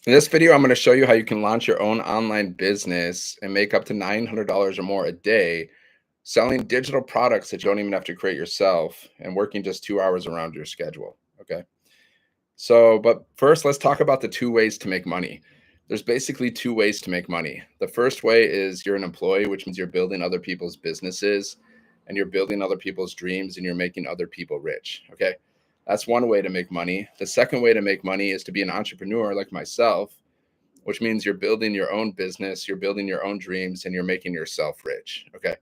In this video, I'm going to show you how you can launch your own online business and make up to $900 or more a day selling digital products that you don't even have to create yourself and working just 2 hours around your schedule. Okay. But first, let's talk about the two ways to make money. There's basically two ways to make money. The first way is you're an employee, which means you're building other people's businesses and you're building other people's dreams and you're making other people rich. Okay. That's one way to make money. The second way to make money is to be an entrepreneur like myself, which means you're building your own business, you're building your own dreams, and you're making yourself rich. Okay.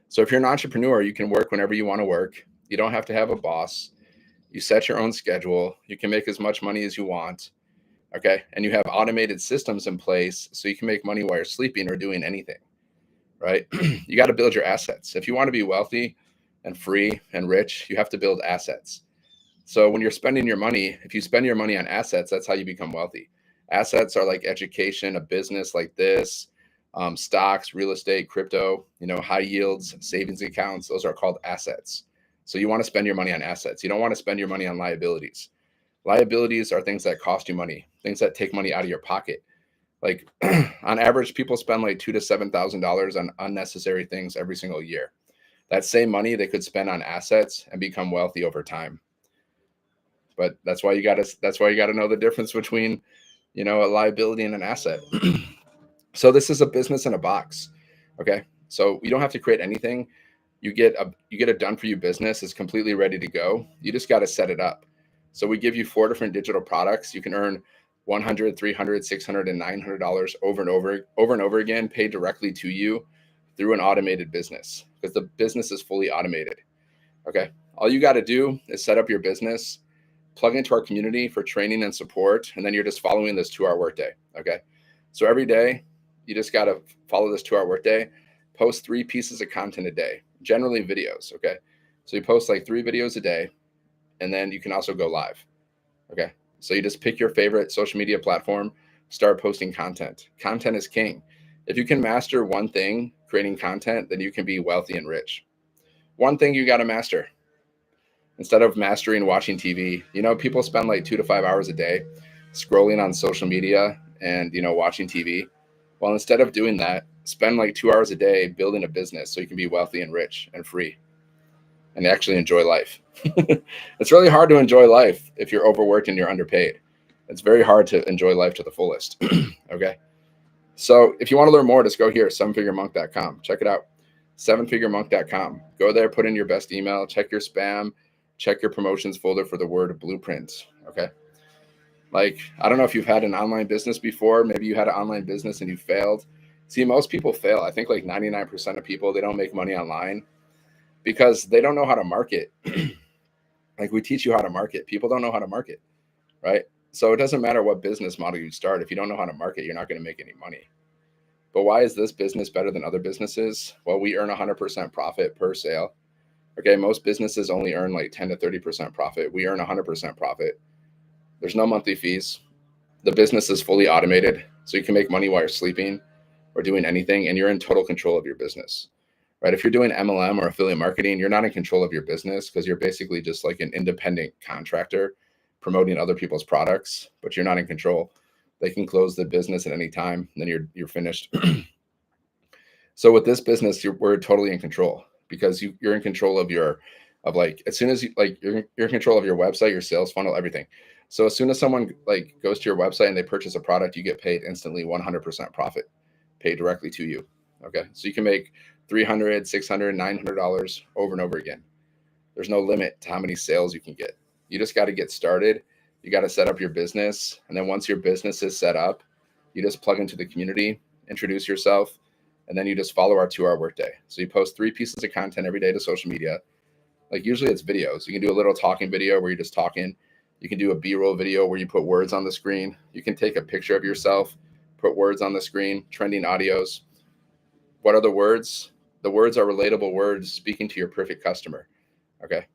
So if you're an entrepreneur, you can work whenever you want to work. You don't have to have a boss. You set your own schedule. You can make as much money as you want. Okay. And you have automated systems in place so you can make money while you're sleeping or doing anything. Right. You got to build your assets. If you want to be wealthy and free and rich, you have to build assets. So when you're spending your money, if you spend your money on assets, that's how you become wealthy. Assets are like education, a business like this, stocks, real estate, crypto, high yields, savings accounts. Those are called assets. So you want to spend your money on assets. You don't want to spend your money on liabilities. Liabilities are things that cost you money, things that take money out of your pocket. Like on average, people spend like $2,000 to $7,000 on unnecessary things every single year. That same money they could spend on assets and become wealthy over time. But that's why you gotta know the difference between a liability and an asset. So this is a business in a box. Okay. So you don't have to create anything. You get a done for you business. It's completely ready to go. You just got to set it up. So we give you 4 different digital products. You can earn 100, 300, 600, and $900 over and over again, paid directly to you through an automated business because the business is fully automated. Okay. All you got to do is set up your business, plug into our community for training and support, and then you're just following this 2 hour workday. Okay. So every day, you just got to follow this 2 hour workday, post 3 pieces of content a day, generally videos. Okay. So you post like 3 videos a day, and then you can also go live. Okay. So you just pick your favorite social media platform, start posting content. Content is king. If you can master one thing, creating content, then you can be wealthy and rich. One thing you got to master instead of mastering watching TV. People spend like 2 to 5 hours a day scrolling on social media and, watching TV. Well, instead of doing that, spend like 2 hours a day building a business so you can be wealthy and rich and free and actually enjoy life. It's really hard to enjoy life if you're overworked and you're underpaid. It's very hard to enjoy life to the fullest. Okay. So if you want to learn more, just go here, sevenfiguremonk.com. Check it out. Sevenfiguremonk.com. Go there, put in your best email, check your spam, check your promotions folder for the word blueprint. Okay. Like, I don't know if you've had an online business before. Maybe you had an online business and you failed. See, most people fail. I think like 99% of people, they don't make money online because they don't know how to market. Like we teach you how to market. People don't know how to market, right? So it doesn't matter what business model you start. If you don't know how to market, you're not going to make any money. But why is this business better than other businesses? Well, we earn 100% profit per sale. Okay, most businesses only earn like 10 to 30% profit. We earn 100% profit. There's no monthly fees. The business is fully automated, so you can make money while you're sleeping or doing anything, and you're in total control of your business. Right? If you're doing MLM or affiliate marketing, you're not in control of your business because you're basically just like an independent contractor promoting other people's products, but you're not in control. They can close the business at any time, and then you're finished. So with this business, we're totally in control because you're in control of like as soon as you're in control of your website, your sales funnel, everything. So as soon as someone like goes to your website and they purchase a product, you get paid instantly 100% profit, paid directly to you. Okay, so you can make $300, $600, $900 over and over again. There's no limit to how many sales you can get. You just got to get started. You got to set up your business, and then once your business is set up, you just plug into the community, introduce yourself, and then you just follow our 2 hour workday. So you post 3 pieces of content every day to social media. Like usually it's videos. You can do a little talking video where you're just talking. You can do a B-roll video where you put words on the screen. You can take a picture of yourself, put words on the screen, trending audios. What are the words? The words are relatable words speaking to your perfect customer. Okay.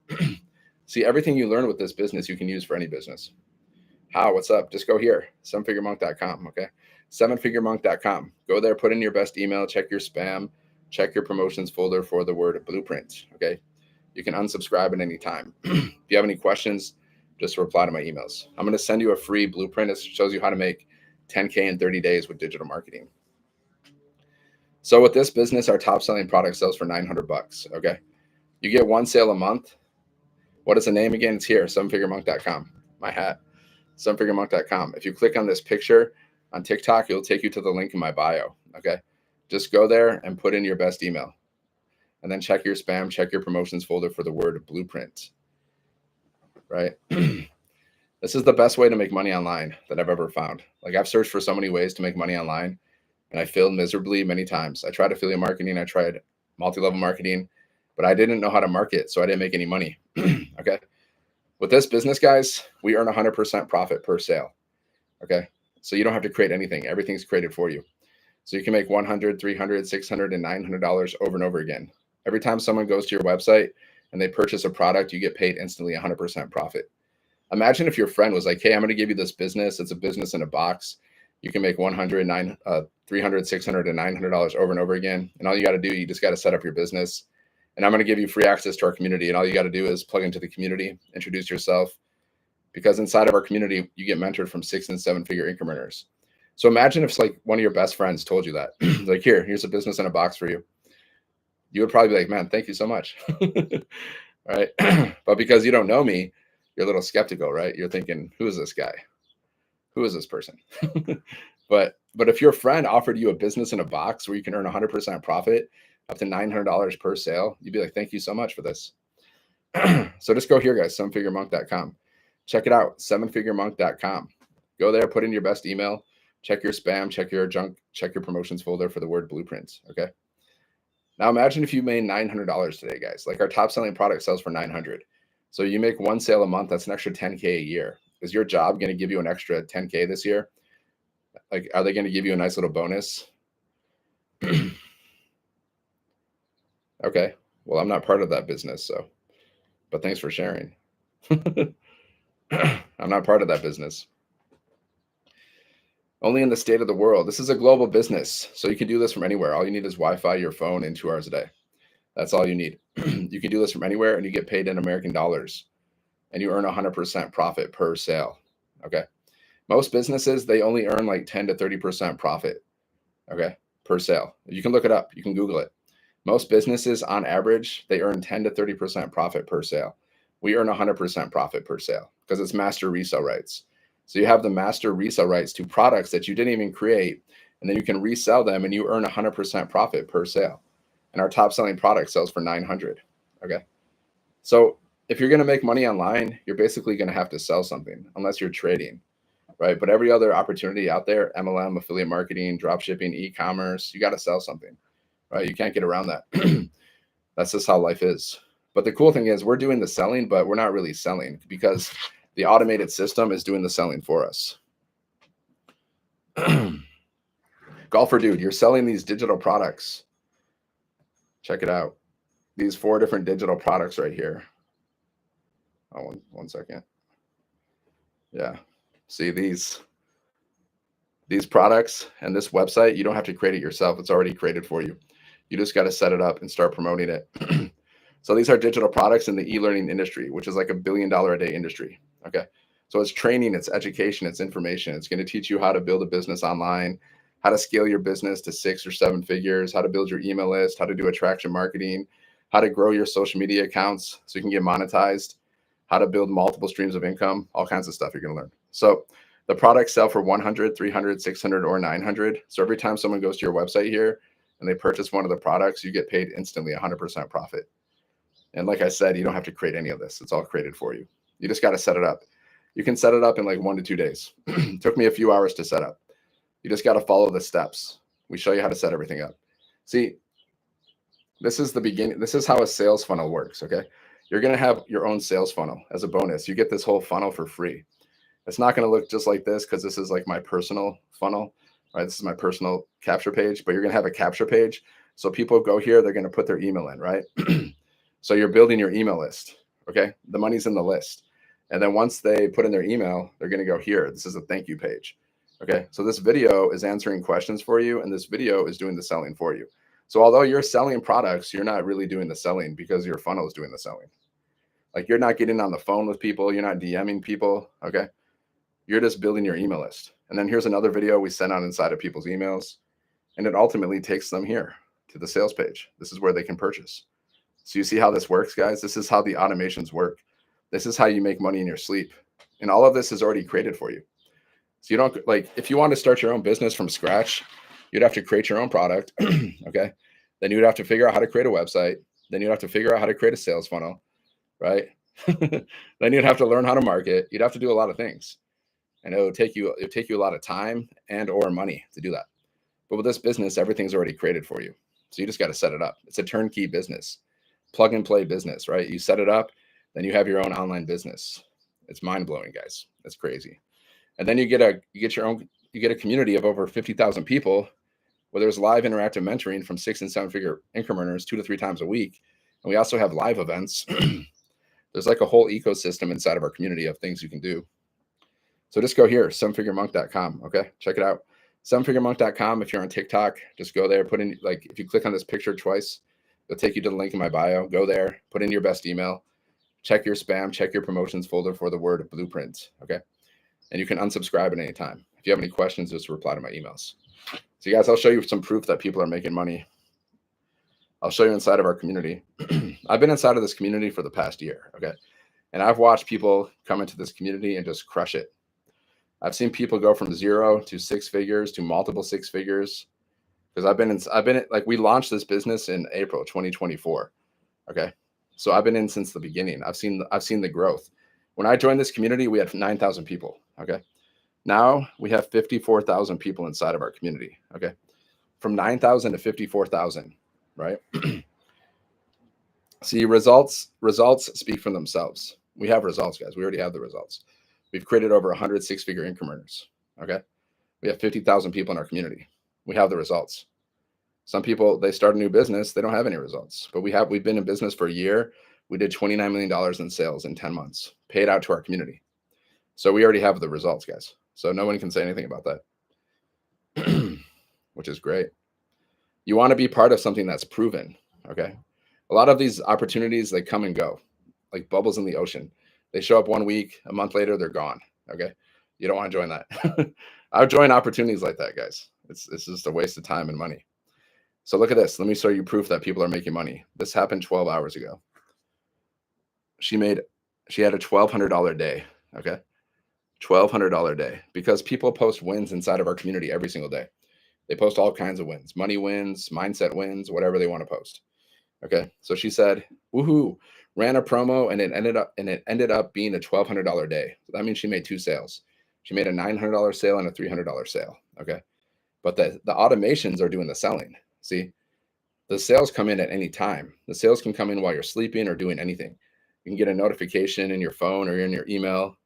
See, everything you learn with this business, you can use for any business. How? What's up? Just go here, sevenfiguremonk.com. Okay. Sevenfiguremonk.com. Go there, put in your best email, check your spam, check your promotions folder for the word blueprint. Okay. You can unsubscribe at any time. If you have any questions, just reply to my emails. I'm going to send you a free blueprint that shows you how to make 10K in 30 days with digital marketing. So with this business, our top selling product sells for $900. Okay. You get one sale a month. What is the name again? It's here, sevenfiguremonk.com. My hat, sevenfiguremonk.com. If you click on this picture on TikTok, it'll take you to the link in my bio. Okay. Just go there and put in your best email. And then check your spam, check your promotions folder for the word blueprint. Right. This is the best way to make money online that I've ever found. Like, I've searched for so many ways to make money online and I failed miserably many times. I tried affiliate marketing. I tried multi-level marketing, but I didn't know how to market. So I didn't make any money. Okay. With this business, guys, we earn 100% profit per sale. Okay. So you don't have to create anything. Everything's created for you. So you can make $100, $300, $600, and $900 over and over again. Every time someone goes to your website and they purchase a product, you get paid instantly 100% profit. Imagine if your friend was like, hey, I'm going to give you this business. It's a business in a box. You can make $100, $300, $600, and $900 over and over again. And all you got to do, you just got to set up your business. And I'm going to give you free access to our community. And all you got to do is plug into the community, introduce yourself, because inside of our community, you get mentored from 6- and 7-figure income earners. So imagine if like one of your best friends told you that, like, here's a business in a box for you. You would probably be like, man, thank you so much. Right. But because you don't know me, you're a little skeptical, right? You're thinking, who is this guy? Who is this person? But if your friend offered you a business in a box where you can earn 100% profit, up to $900 per sale, you'd be like, thank you so much for this. So just go here, guys, sevenfiguremonk.com. Check it out, sevenfiguremonk.com. Go there, put in your best email, check your spam, check your junk, check your promotions folder for the word blueprints. Okay. Now imagine if you made $900 today, guys. Like, our top selling product sells for $900. So you make one sale a month, that's an extra 10K a year. Is your job going to give you an extra 10K this year? Like, are they going to give you a nice little bonus? Okay. Well, I'm not part of that business, but thanks for sharing. I'm not part of that business. Only in the state of the world. This is a global business, so you can do this from anywhere. All you need is Wi-Fi, your phone, and 2 hours a day. That's all you need. You can do this from anywhere, and you get paid in American dollars, and you earn 100% profit per sale. Okay. Most businesses, they only earn like 10 to 30% profit. Okay. Per sale. You can look it up. You can Google it. Most businesses on average, they earn 10 to 30% profit per sale. We earn 100% profit per sale because it's master resale rights. So you have the master resale rights to products that you didn't even create, and then you can resell them and you earn 100% profit per sale. And our top selling product sells for $900. Okay. So if you're going to make money online, you're basically going to have to sell something unless you're trading, right? But every other opportunity out there, MLM, affiliate marketing, drop shipping, e-commerce, you got to sell something, right? You can't get around that. That's just how life is. But the cool thing is we're doing the selling, but we're not really selling because the automated system is doing the selling for us. Golfer dude, you're selling these digital products. Check it out. These 4 different digital products right here. Oh, one second. Yeah. See these products and this website, you don't have to create it yourself. It's already created for you. You just got to set it up and start promoting it. So these are digital products in the e-learning industry, which is like $1 billion a day industry. Okay. So it's training, it's education, it's information. It's going to teach you how to build a business online, how to scale your business to 6 or 7 figures, how to build your email list, how to do attraction marketing, how to grow your social media accounts so you can get monetized, how to build multiple streams of income, all kinds of stuff you're going to learn. So the products sell for $100, $300, $600, or $900. So every time someone goes to your website here and they purchase one of the products, you get paid instantly 100% profit. And like I said, you don't have to create any of this. It's all created for you. You just got to set it up. You can set it up in like 1 to 2 days. It took me a few hours to set up. You just got to follow the steps. We show you how to set everything up. See, this is the beginning. This is how a sales funnel works. Okay. You're going to have your own sales funnel as a bonus. You get this whole funnel for free. It's not going to look just like this because this is like my personal funnel, right? This is my personal capture page, but you're going to have a capture page. So people go here, they're going to put their email in, right? So you're building your email list. Okay. The money's in the list. And then once they put in their email, they're going to go here. This is a thank you page. Okay. So this video is answering questions for you. And this video is doing the selling for you. So although you're selling products, you're not really doing the selling because your funnel is doing the selling. Like, you're not getting on the phone with people. You're not DMing people. Okay. You're just building your email list. And then here's another video we send out inside of people's emails. And it ultimately takes them here to the sales page. This is where they can purchase. So you see how this works, guys? This is how the automations work. This is how you make money in your sleep. And all of this is already created for you. So you don't, like, if you want to start your own business from scratch, you'd have to create your own product. Okay. Then you'd have to figure out how to create a website. Then you'd have to figure out how to create a sales funnel, right? Then you'd have to learn how to market. You'd have to do a lot of things. And it would take you a lot of time and or money to do that. But with this business, everything's already created for you. So you just got to set it up. It's a turnkey business, plug and play business, right? You set it up, then you have your own online business. It's mind blowing, guys. That's crazy. And then you get a community of over 50,000 people where there's live interactive mentoring from 6 and 7 figure income earners 2 to 3 times a week. And we also have live events. There's like a whole ecosystem inside of our community of things you can do. So just go here, sevenfiguremonk.com. Okay, check it out. Sevenfiguremonk.com. If you're on TikTok, just go there, put in, like, if you click on this picture twice, it'll take you to the link in my bio. Go there, put in your best email, check your spam, check your promotions folder for the word blueprint. Okay. And you can unsubscribe at any time. If you have any questions, just reply to my emails. So guys, I'll show you some proof that people are making money. I'll show you inside of our community. I've been inside of this community for the past year. Okay. And I've watched people come into this community and just crush it. I've seen people go from 0 to 6 figures to multiple 6 figures. Because I've been like, we launched this business in April 2024. Okay. So I've been in since the beginning. I've seen the growth. When I joined this community, we had 9,000 people. Okay. Now we have 54,000 people inside of our community. Okay. From 9,000 to 54,000, right? See, results speak for themselves. We have results, guys. We already have the results. We've created over 100 6-figure income earners. Okay. We have 50,000 people in our community. We have the results. Some people, they start a new business, they don't have any results, but we've been in business for a year. We did $29 million in sales in 10 months, paid out to our community. So we already have the results, guys. So no one can say anything about that, which is great. You want to be part of something that's proven. Okay. A lot of these opportunities, they come and go like bubbles in the ocean. They show up one week, a month later, they're gone. Okay. You don't want to join that. I've joined opportunities like that, guys. It's just a waste of time and money. So look at this. Let me show you proof that people are making money. This happened 12 hours ago. She had a $1,200 day. Okay. $1,200 day, because people post wins inside of our community every single day. They post all kinds of wins, money wins, mindset wins, whatever they want to post. Okay. So she said, woohoo, ran a promo and it ended up being a $1,200 day. So that means she made 2 sales. She made a $900 sale and a $300 sale. Okay. But the automations are doing the selling. See, the sales come in at any time. The sales can come in while you're sleeping or doing anything. You can get a notification in your phone or in your email.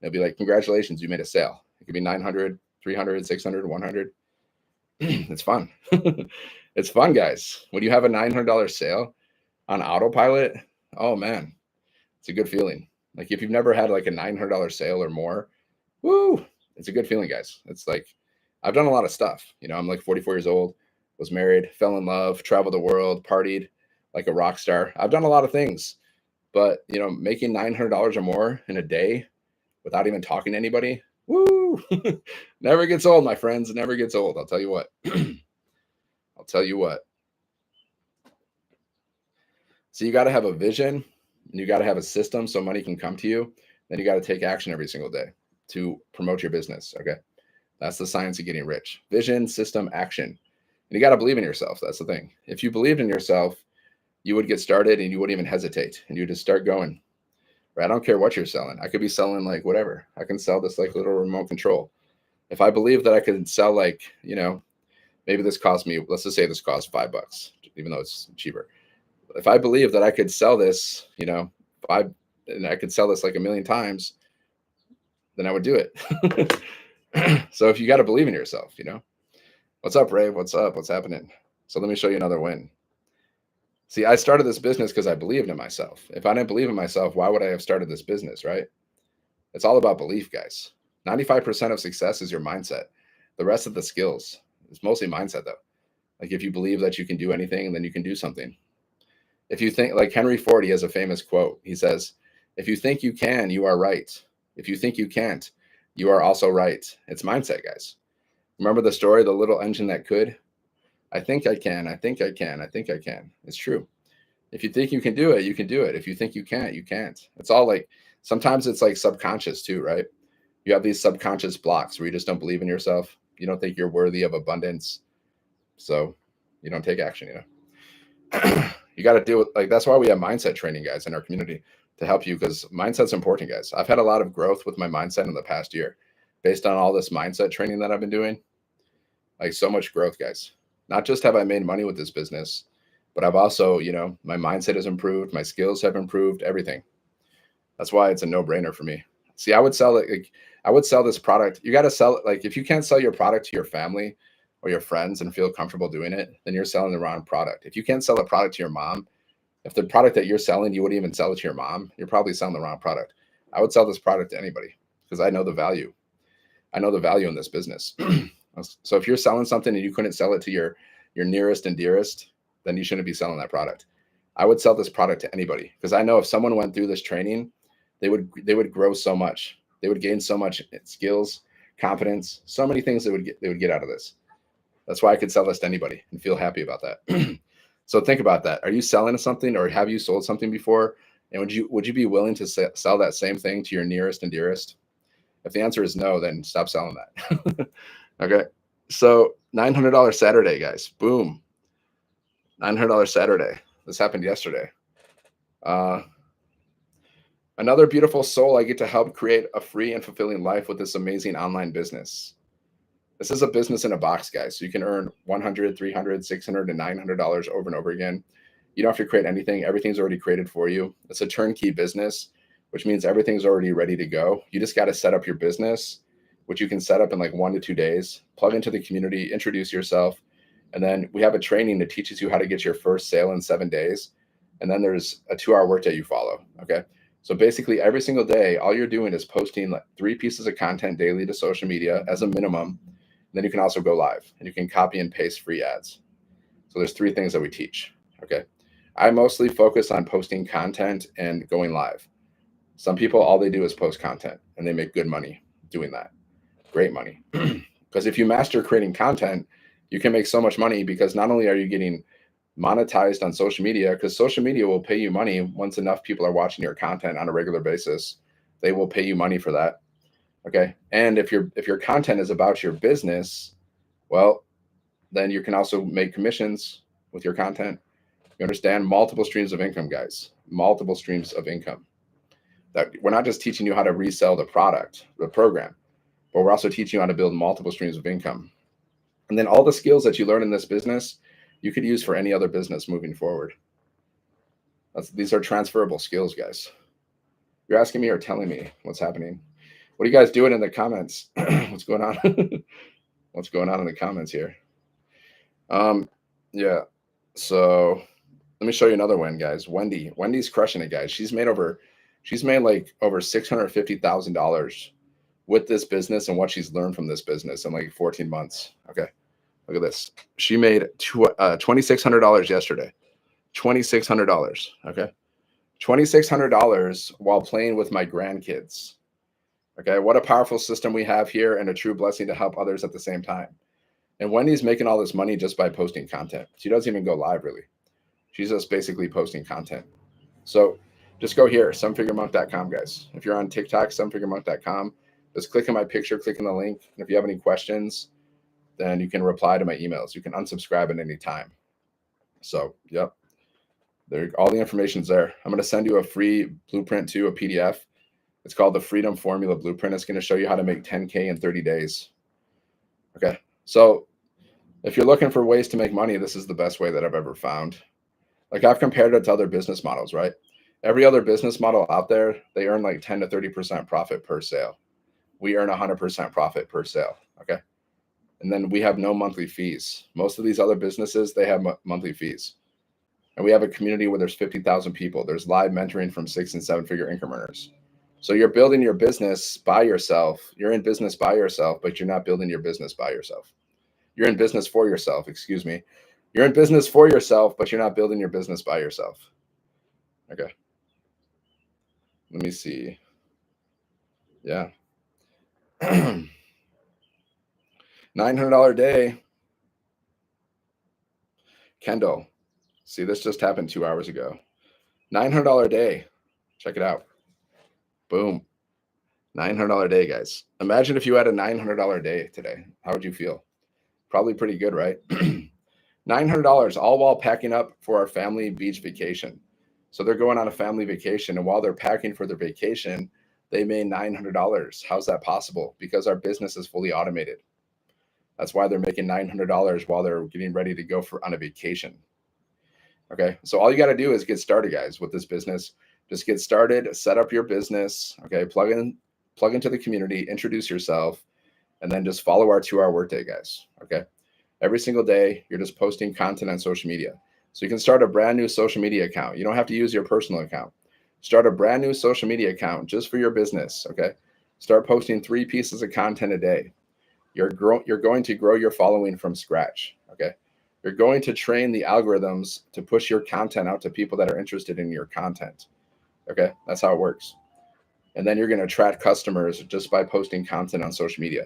It'll be like, congratulations, you made a sale. It could be 900, 300, 600, 100. It's fun. It's fun, guys. When you have a $900 sale on autopilot, oh man, it's a good feeling. Like if you've never had like a $900 sale or more, woo, it's a good feeling, guys. It's like, I've done a lot of stuff. You know, I'm like 44 years old, was married, fell in love, traveled the world, partied like a rock star. I've done a lot of things, but you know, making $900 or more in a day without even talking to anybody, woo, never gets old, my friends. It never gets old. I'll tell you what. I'll tell you what. So you got to have a vision and you got to have a system so money can come to you. Then you got to take action every single day to promote your business. Okay. That's the science of getting rich. Vision, system, action. And you got to believe in yourself. That's the thing. If you believed in yourself, you would get started and you wouldn't even hesitate and you just start going. Right? I don't care what you're selling. I could be selling like whatever. I can sell this like little remote control. If I believe that I could sell like, you know, maybe this cost me, let's just say this costs $5, even though it's cheaper. If I believe that I could sell this, you know, and I could sell this like 1,000,000 times, then I would do it. So if you got to believe in yourself, you know, what's up, Ray? What's up? What's happening? So let me show you another win. See, I started this business because I believed in myself. If I didn't believe in myself, why would I have started this business, right? It's all about belief, guys. 95% of success is your mindset. The rest of the skills, it's mostly mindset though. Like if you believe that you can do anything, then you can do something. If you think, like Henry Ford, he has a famous quote. He says, if you think you can, you are right. If you think you can't, You are also right. It's mindset, guys. Remember the story, the little engine that could? I think I can. I think I can. I think I can. It's true. If you think you can do it, you can do it. If you think you can't, you can't. It's all like, sometimes it's like subconscious too, right? You have these subconscious blocks where you just don't believe in yourself. You don't think you're worthy of abundance. So you don't take action, You got to deal with, like, that's why we have mindset training, guys, in our community to help you, because mindset's important, guys. I've had a lot of growth with my mindset in the past year based on all this mindset training that I've been doing. Like, so much growth, guys. Not just have I made money with this business, but I've also, my mindset has improved, my skills have improved, everything. That's why it's a no-brainer for me. See, I would sell it. Like, I would sell this product. You got to sell it. Like, if you can't sell your product to your family or your friends and feel comfortable doing it, then you're selling the wrong product. If you can't sell a product to your mom, if the product that you're selling, you wouldn't even sell it to your mom, you're probably selling the wrong product. I would sell this product to anybody because I know the value. I know the value in this business. So if you're selling something and you couldn't sell it to your nearest and dearest, then you shouldn't be selling that product. I would sell this product to anybody because I know if someone went through this training, they would grow so much. They would gain so much skills, confidence, so many things they would get out of this. That's why I could sell this to anybody and feel happy about that. So think about that. Are you selling something, or have you sold something before? And would you be willing to sell that same thing to your nearest and dearest? If the answer is no, then stop selling that. Okay. So $900 Saturday, guys. Boom. $900 Saturday. This happened yesterday. Another beautiful soul I get to help create a free and fulfilling life with this amazing online business. This is a business in a box, guys. So you can earn $100, $300, $600, and $900 over and over again. You don't have to create anything. Everything's already created for you. It's a turnkey business, which means everything's already ready to go. You just got to set up your business, which you can set up in like 1 to 2 days, plug into the community, introduce yourself. And then we have a training that teaches you how to get your first sale in 7 days. And then there's a 2-hour workday you follow. Okay. So basically every single day, all you're doing is posting like 3 pieces of content daily to social media as a minimum. Then you can also go live and you can copy and paste free ads. So there's 3 things that we teach. Okay. I mostly focus on posting content and going live. Some people, all they do is post content and they make good money doing that. Great money. Because if you master creating content, you can make so much money, because not only are you getting monetized on social media, because social media will pay you money once enough people are watching your content on a regular basis. They will pay you money for that. Okay. And if your content is about your business, well, then you can also make commissions with your content. You understand? Multiple streams of income, guys. Multiple streams of income. That we're not just teaching you how to resell the product, the program, but we're also teaching you how to build multiple streams of income. And then all the skills that you learn in this business, you could use for any other business moving forward. These are transferable skills, guys. You're asking me or telling me what's happening. What are you guys doing in the comments? What's going on? What's going on in the comments here? Yeah. So let me show you another one, guys. Wendy's crushing it, guys. She's made like over $650,000 with this business and what she's learned from this business in like 14 months. Okay. Look at this. She made $2,600 yesterday. $2,600. Okay. $2,600 while playing with my grandkids. Okay. What a powerful system we have here, and a true blessing to help others at the same time. And Wendy's making all this money just by posting content. She doesn't even go live, really. She's just basically posting content. So just go here, sevenfiguremonk.com, guys. If you're on TikTok, sevenfiguremonk.com, just click on my picture, click on the link. And if you have any questions, then you can reply to my emails. You can unsubscribe at any time. So, yep. All the information's there. I'm going to send you a free blueprint too, a PDF. It's called the Freedom Formula Blueprint. It's going to show you how to make 10K in 30 days. Okay. So if you're looking for ways to make money, this is the best way that I've ever found. Like, I've compared it to other business models, right? Every other business model out there, they earn like 10 to 30% profit per sale. We earn 100% profit per sale. Okay. And then we have no monthly fees. Most of these other businesses, they have monthly fees. And we have a community where there's 50,000 people. There's live mentoring from 6 and 7 figure income earners. So you're building your business by yourself. You're in business by yourself, but you're not building your business by yourself. You're in business for yourself. Excuse me. You're in business for yourself, but you're not building your business by yourself. Okay. Let me see. Yeah. $900 a day. Kendall, see, this just happened 2 hours ago. $900 a day. Check it out. Boom. $900 a day, guys. Imagine if you had a $900 a day today. How would you feel? Probably pretty good, right? $900, all while packing up for our family beach vacation. So they're going on a family vacation, and while they're packing for their vacation, they made $900. How's that possible? Because our business is fully automated. That's why they're making $900 while they're getting ready to go on a vacation. Okay, so all you got to do is get started, guys, with this business. Just get started, set up your business. Okay, plug into the community, introduce yourself, and then just follow our 2-hour workday, guys. Okay, every single day you're just posting content on social media. So you can start a brand new social media account. You don't have to use your personal account. Start a brand new social media account just for your business. Okay, start posting 3 pieces of content a day. You're going to grow your following from scratch. Okay, you're going to train the algorithms to push your content out to people that are interested in your content. Okay, that's how it works. And then you're going to attract customers just by posting content on social media.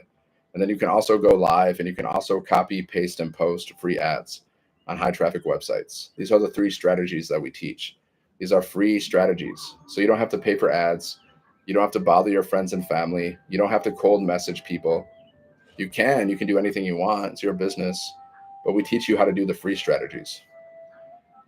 And then you can also go live, and you can also copy, paste, and post free ads on high traffic websites. These are the 3 strategies that we teach. These are free strategies. So you don't have to pay for ads. You don't have to bother your friends and family. You don't have to cold message people. You can do anything you want. It's your business. But we teach you how to do the free strategies.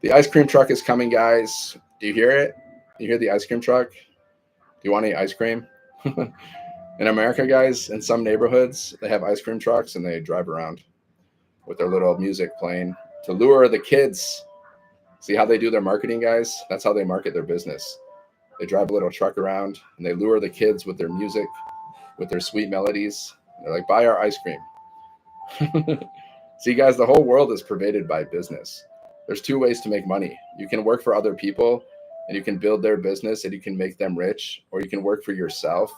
The ice cream truck is coming, guys. Do you hear it? You hear the ice cream truck? Do you want any ice cream? In America, guys, in some neighborhoods, they have ice cream trucks and they drive around with their little music playing to lure the kids. See how they do their marketing, guys? That's how they market their business. They drive a little truck around and they lure the kids with their music, with their sweet melodies. They're like, buy our ice cream. See, guys, the whole world is pervaded by business. There's 2 ways to make money. You can work for other people and you can build their business and you can make them rich, or you can work for yourself,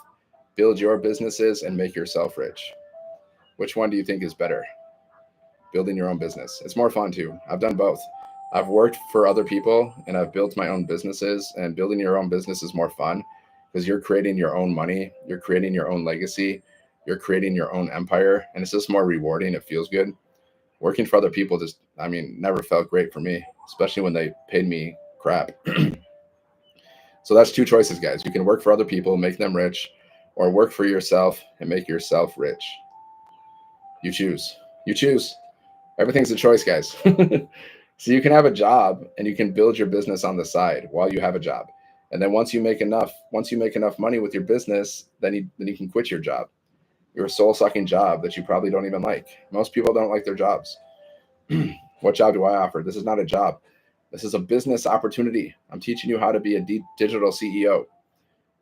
build your businesses, and make yourself rich. Which one do you think is better? Building your own business. It's more fun too. I've done both. I've worked for other people and I've built my own businesses, and building your own business is more fun because you're creating your own money, you're creating your own legacy, you're creating your own empire, and it's just more rewarding. It feels good. Working for other people just, never felt great for me, especially when they paid me crap. So that's 2 choices, guys. You can work for other people, make them rich, or work for yourself and make yourself rich. You choose. You choose. Everything's a choice, guys. So you can have a job and you can build your business on the side while you have a job. And then once you make enough money with your business, then you can quit your job. Your soul-sucking job that you probably don't even like. Most people don't like their jobs. What job do I offer? This is not a job. This is a business opportunity. I'm teaching you how to be a digital CEO.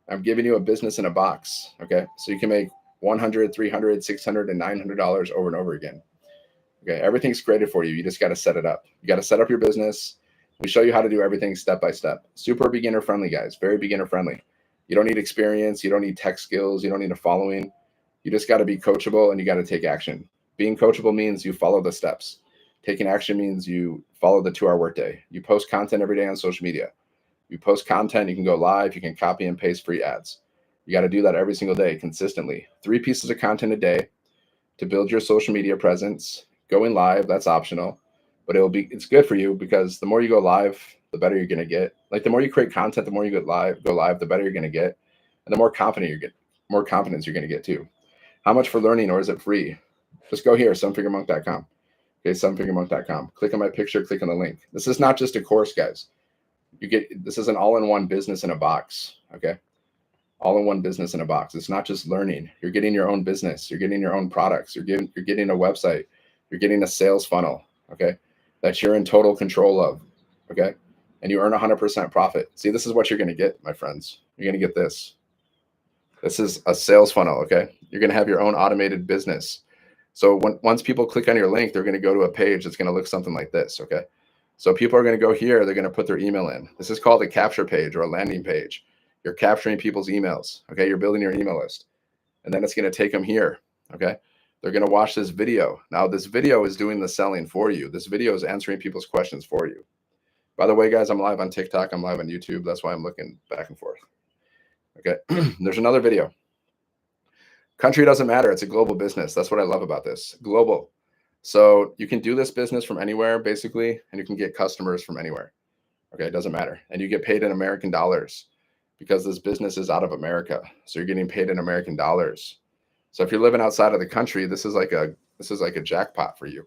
I'm giving you a business in a box. Okay, so you can make $100, $300, $600, and $900 over and over again. Okay, everything's created for you. You just got to set it up. You got to set up your business. We show you how to do everything step by step. Super beginner friendly, guys. Very beginner friendly. You don't need experience. You don't need tech skills. You don't need a following. You just got to be coachable and you got to take action. Being coachable means you follow the steps. Taking action means you follow the 2-hour workday. You post content every day on social media. You post content, you can go live, you can copy and paste free ads. You got to do that every single day consistently. 3 pieces of content a day to build your social media presence. Going live, that's optional, but it's good for you because the more you go live, the better you're going to get. Like the more you create content, the more you go live, the better you're going to get, and the more confidence you're going to get too. How much for learning, or is it free? Just go here, sevenfiguremonk.com. Okay, sevenfiguremonk.com. Click on my picture, click on the link. This is not just a course, guys. This is an all-in-one business in a box. Okay, all-in-one business in a box. It's not just learning. You're getting your own business. You're getting your own products. You're getting a website. You're getting a sales funnel. Okay, that you're in total control of. Okay, and you earn 100% profit. See, this is what you're going to get, my friends. You're going to get this. This is a sales funnel. Okay, you're going to have your own automated business. So once people click on your link, they're going to go to a page that's going to look something like this. Okay, so people are going to go here. They're going to put their email in. This is called a capture page or a landing page. You're capturing people's emails. Okay, you're building your email list, and then it's going to take them here. Okay, they're going to watch this video. Now this video is doing the selling for you. This video is answering people's questions for you. By the way, guys, I'm live on TikTok. I'm live on YouTube. That's why I'm looking back and forth. Okay, there's another video. Country doesn't matter. It's a global business. That's what I love about this. Global. So you can do this business from anywhere, basically, and you can get customers from anywhere. Okay, it doesn't matter. And you get paid in American dollars because this business is out of America. So you're getting paid in American dollars. So if you're living outside of the country, this is like a jackpot for you.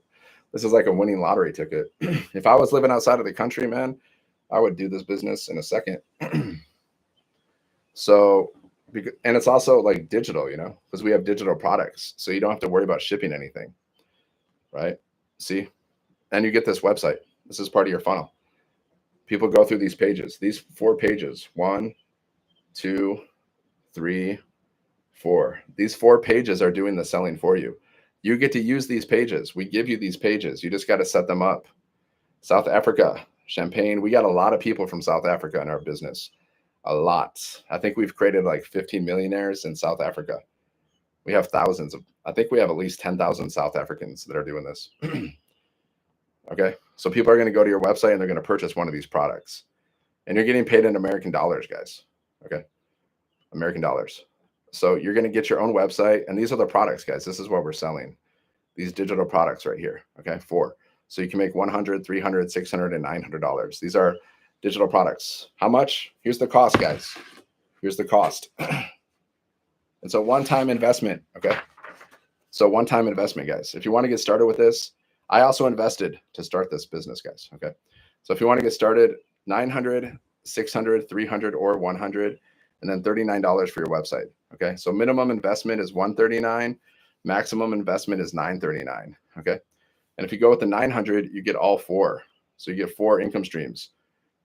This is like a winning lottery ticket. If I was living outside of the country, man, I would do this business in a second. So, and it's also like digital, because we have digital products. So you don't have to worry about shipping anything, right? See? And you get this website. This is part of your funnel. People go through these pages, these 4 pages. 1, 2, 3, 4. These 4 pages are doing the selling for you. You get to use these pages. We give you these pages. You just got to set them up. South Africa, Champagne. We got a lot of people from South Africa in our business. A lot. I think we've created like 15 millionaires in South Africa. We have thousands of, I think we have at least 10,000 South Africans that are doing this. Okay. So people are going to go to your website and they're going to purchase one of these products. And you're getting paid in American dollars, guys. Okay. American dollars. So you're going to get your own website. And these are the products, guys. This is what we're selling. These digital products right here. Okay. 4. So you can make $100, $300, $600, and $900. These are digital products. How much? Here's the cost, guys. Here's the cost. It's a one-time investment. Okay. So one-time investment, guys. If you want to get started with this, I also invested to start this business, guys. Okay. So if you want to get started, $900, $600, $300, or $100, and then $39 for your website. Okay. So minimum investment is $139. Maximum investment is $939. Okay. And if you go with the 900, you get all 4. So you get 4 income streams.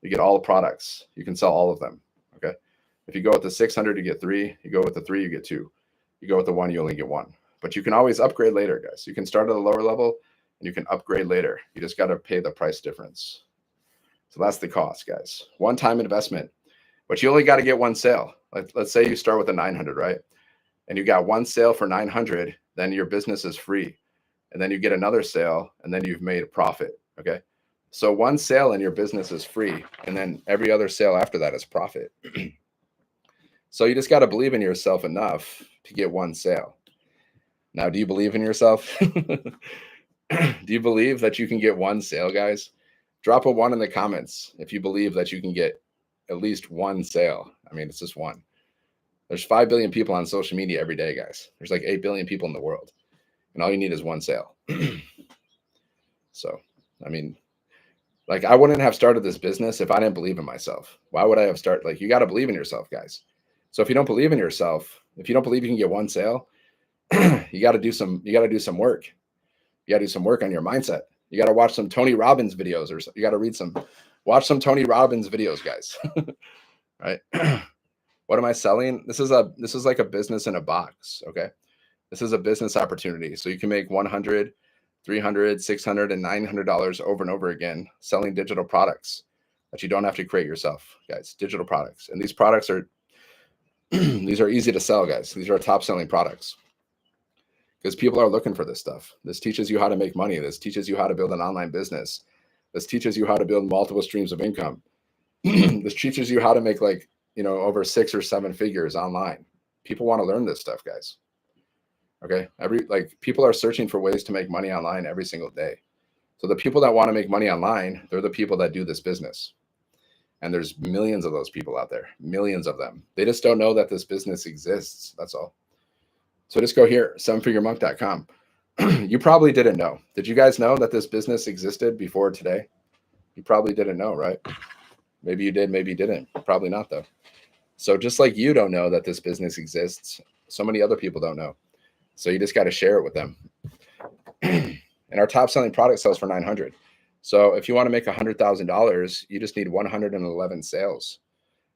You get all the products. You can sell all of them. Okay. If you go with the 600, you get 3. You go with the 3, you get 2. You go with the 1, you only get 1. But you can always upgrade later, guys. You can start at a lower level and you can upgrade later. You just got to pay the price difference. So that's the cost, guys. One-time investment. But you only got to get 1 sale. Let's say you start with a 900, right? And you got 1 sale for 900, then your business is free. And then you get another sale, and then you've made a profit. Okay. So 1 sale in your business is free. And then every other sale after that is profit. So you just got to believe in yourself enough to get 1 sale. Now, do you believe in yourself? Do you believe that you can get 1 sale, guys? Drop a 1 in the comments if you believe that you can get at least 1 sale. I mean, it's just 1. There's 5 billion people on social media every day, guys. There's like 8 billion people in the world. And all you need is 1 sale. So, I mean, like I wouldn't have started this business if I didn't believe in myself. Why would I have started? Like you got to believe in yourself, guys. So if you don't believe in yourself, if you don't believe you can get 1 sale, you got to do some work. You got to do some work on your mindset. You got to watch some Tony Robbins videos or you got to watch some Tony Robbins videos, guys. Right? What am I selling? This is like a business in a box. Okay. This is a business opportunity. So you can make $100, $300, $600, and $900 over and over again selling digital products that you don't have to create yourself, guys. Digital products. And these products are, these are easy to sell, guys. These are top selling products because people are looking for this stuff. This teaches you how to make money. This teaches you how to build an online business. This teaches you how to build multiple streams of income. This teaches you how to make like, over 6 or 7 figures online. People want to learn this stuff, guys. Okay. People are searching for ways to make money online every single day. So the people that want to make money online, they're the people that do this business. And there's millions of those people out there, millions of them. They just don't know that this business exists. That's all. So just go here, 7figuremonk.com. You probably didn't know. Did you guys know that this business existed before today? You probably didn't know, right? Maybe you did, maybe you didn't. Probably not though. So just like you don't know that this business exists, so many other people don't know. So you just got to share it with them. And our top selling product sells for $900. So if you want to make $100,000, you just need 111 sales.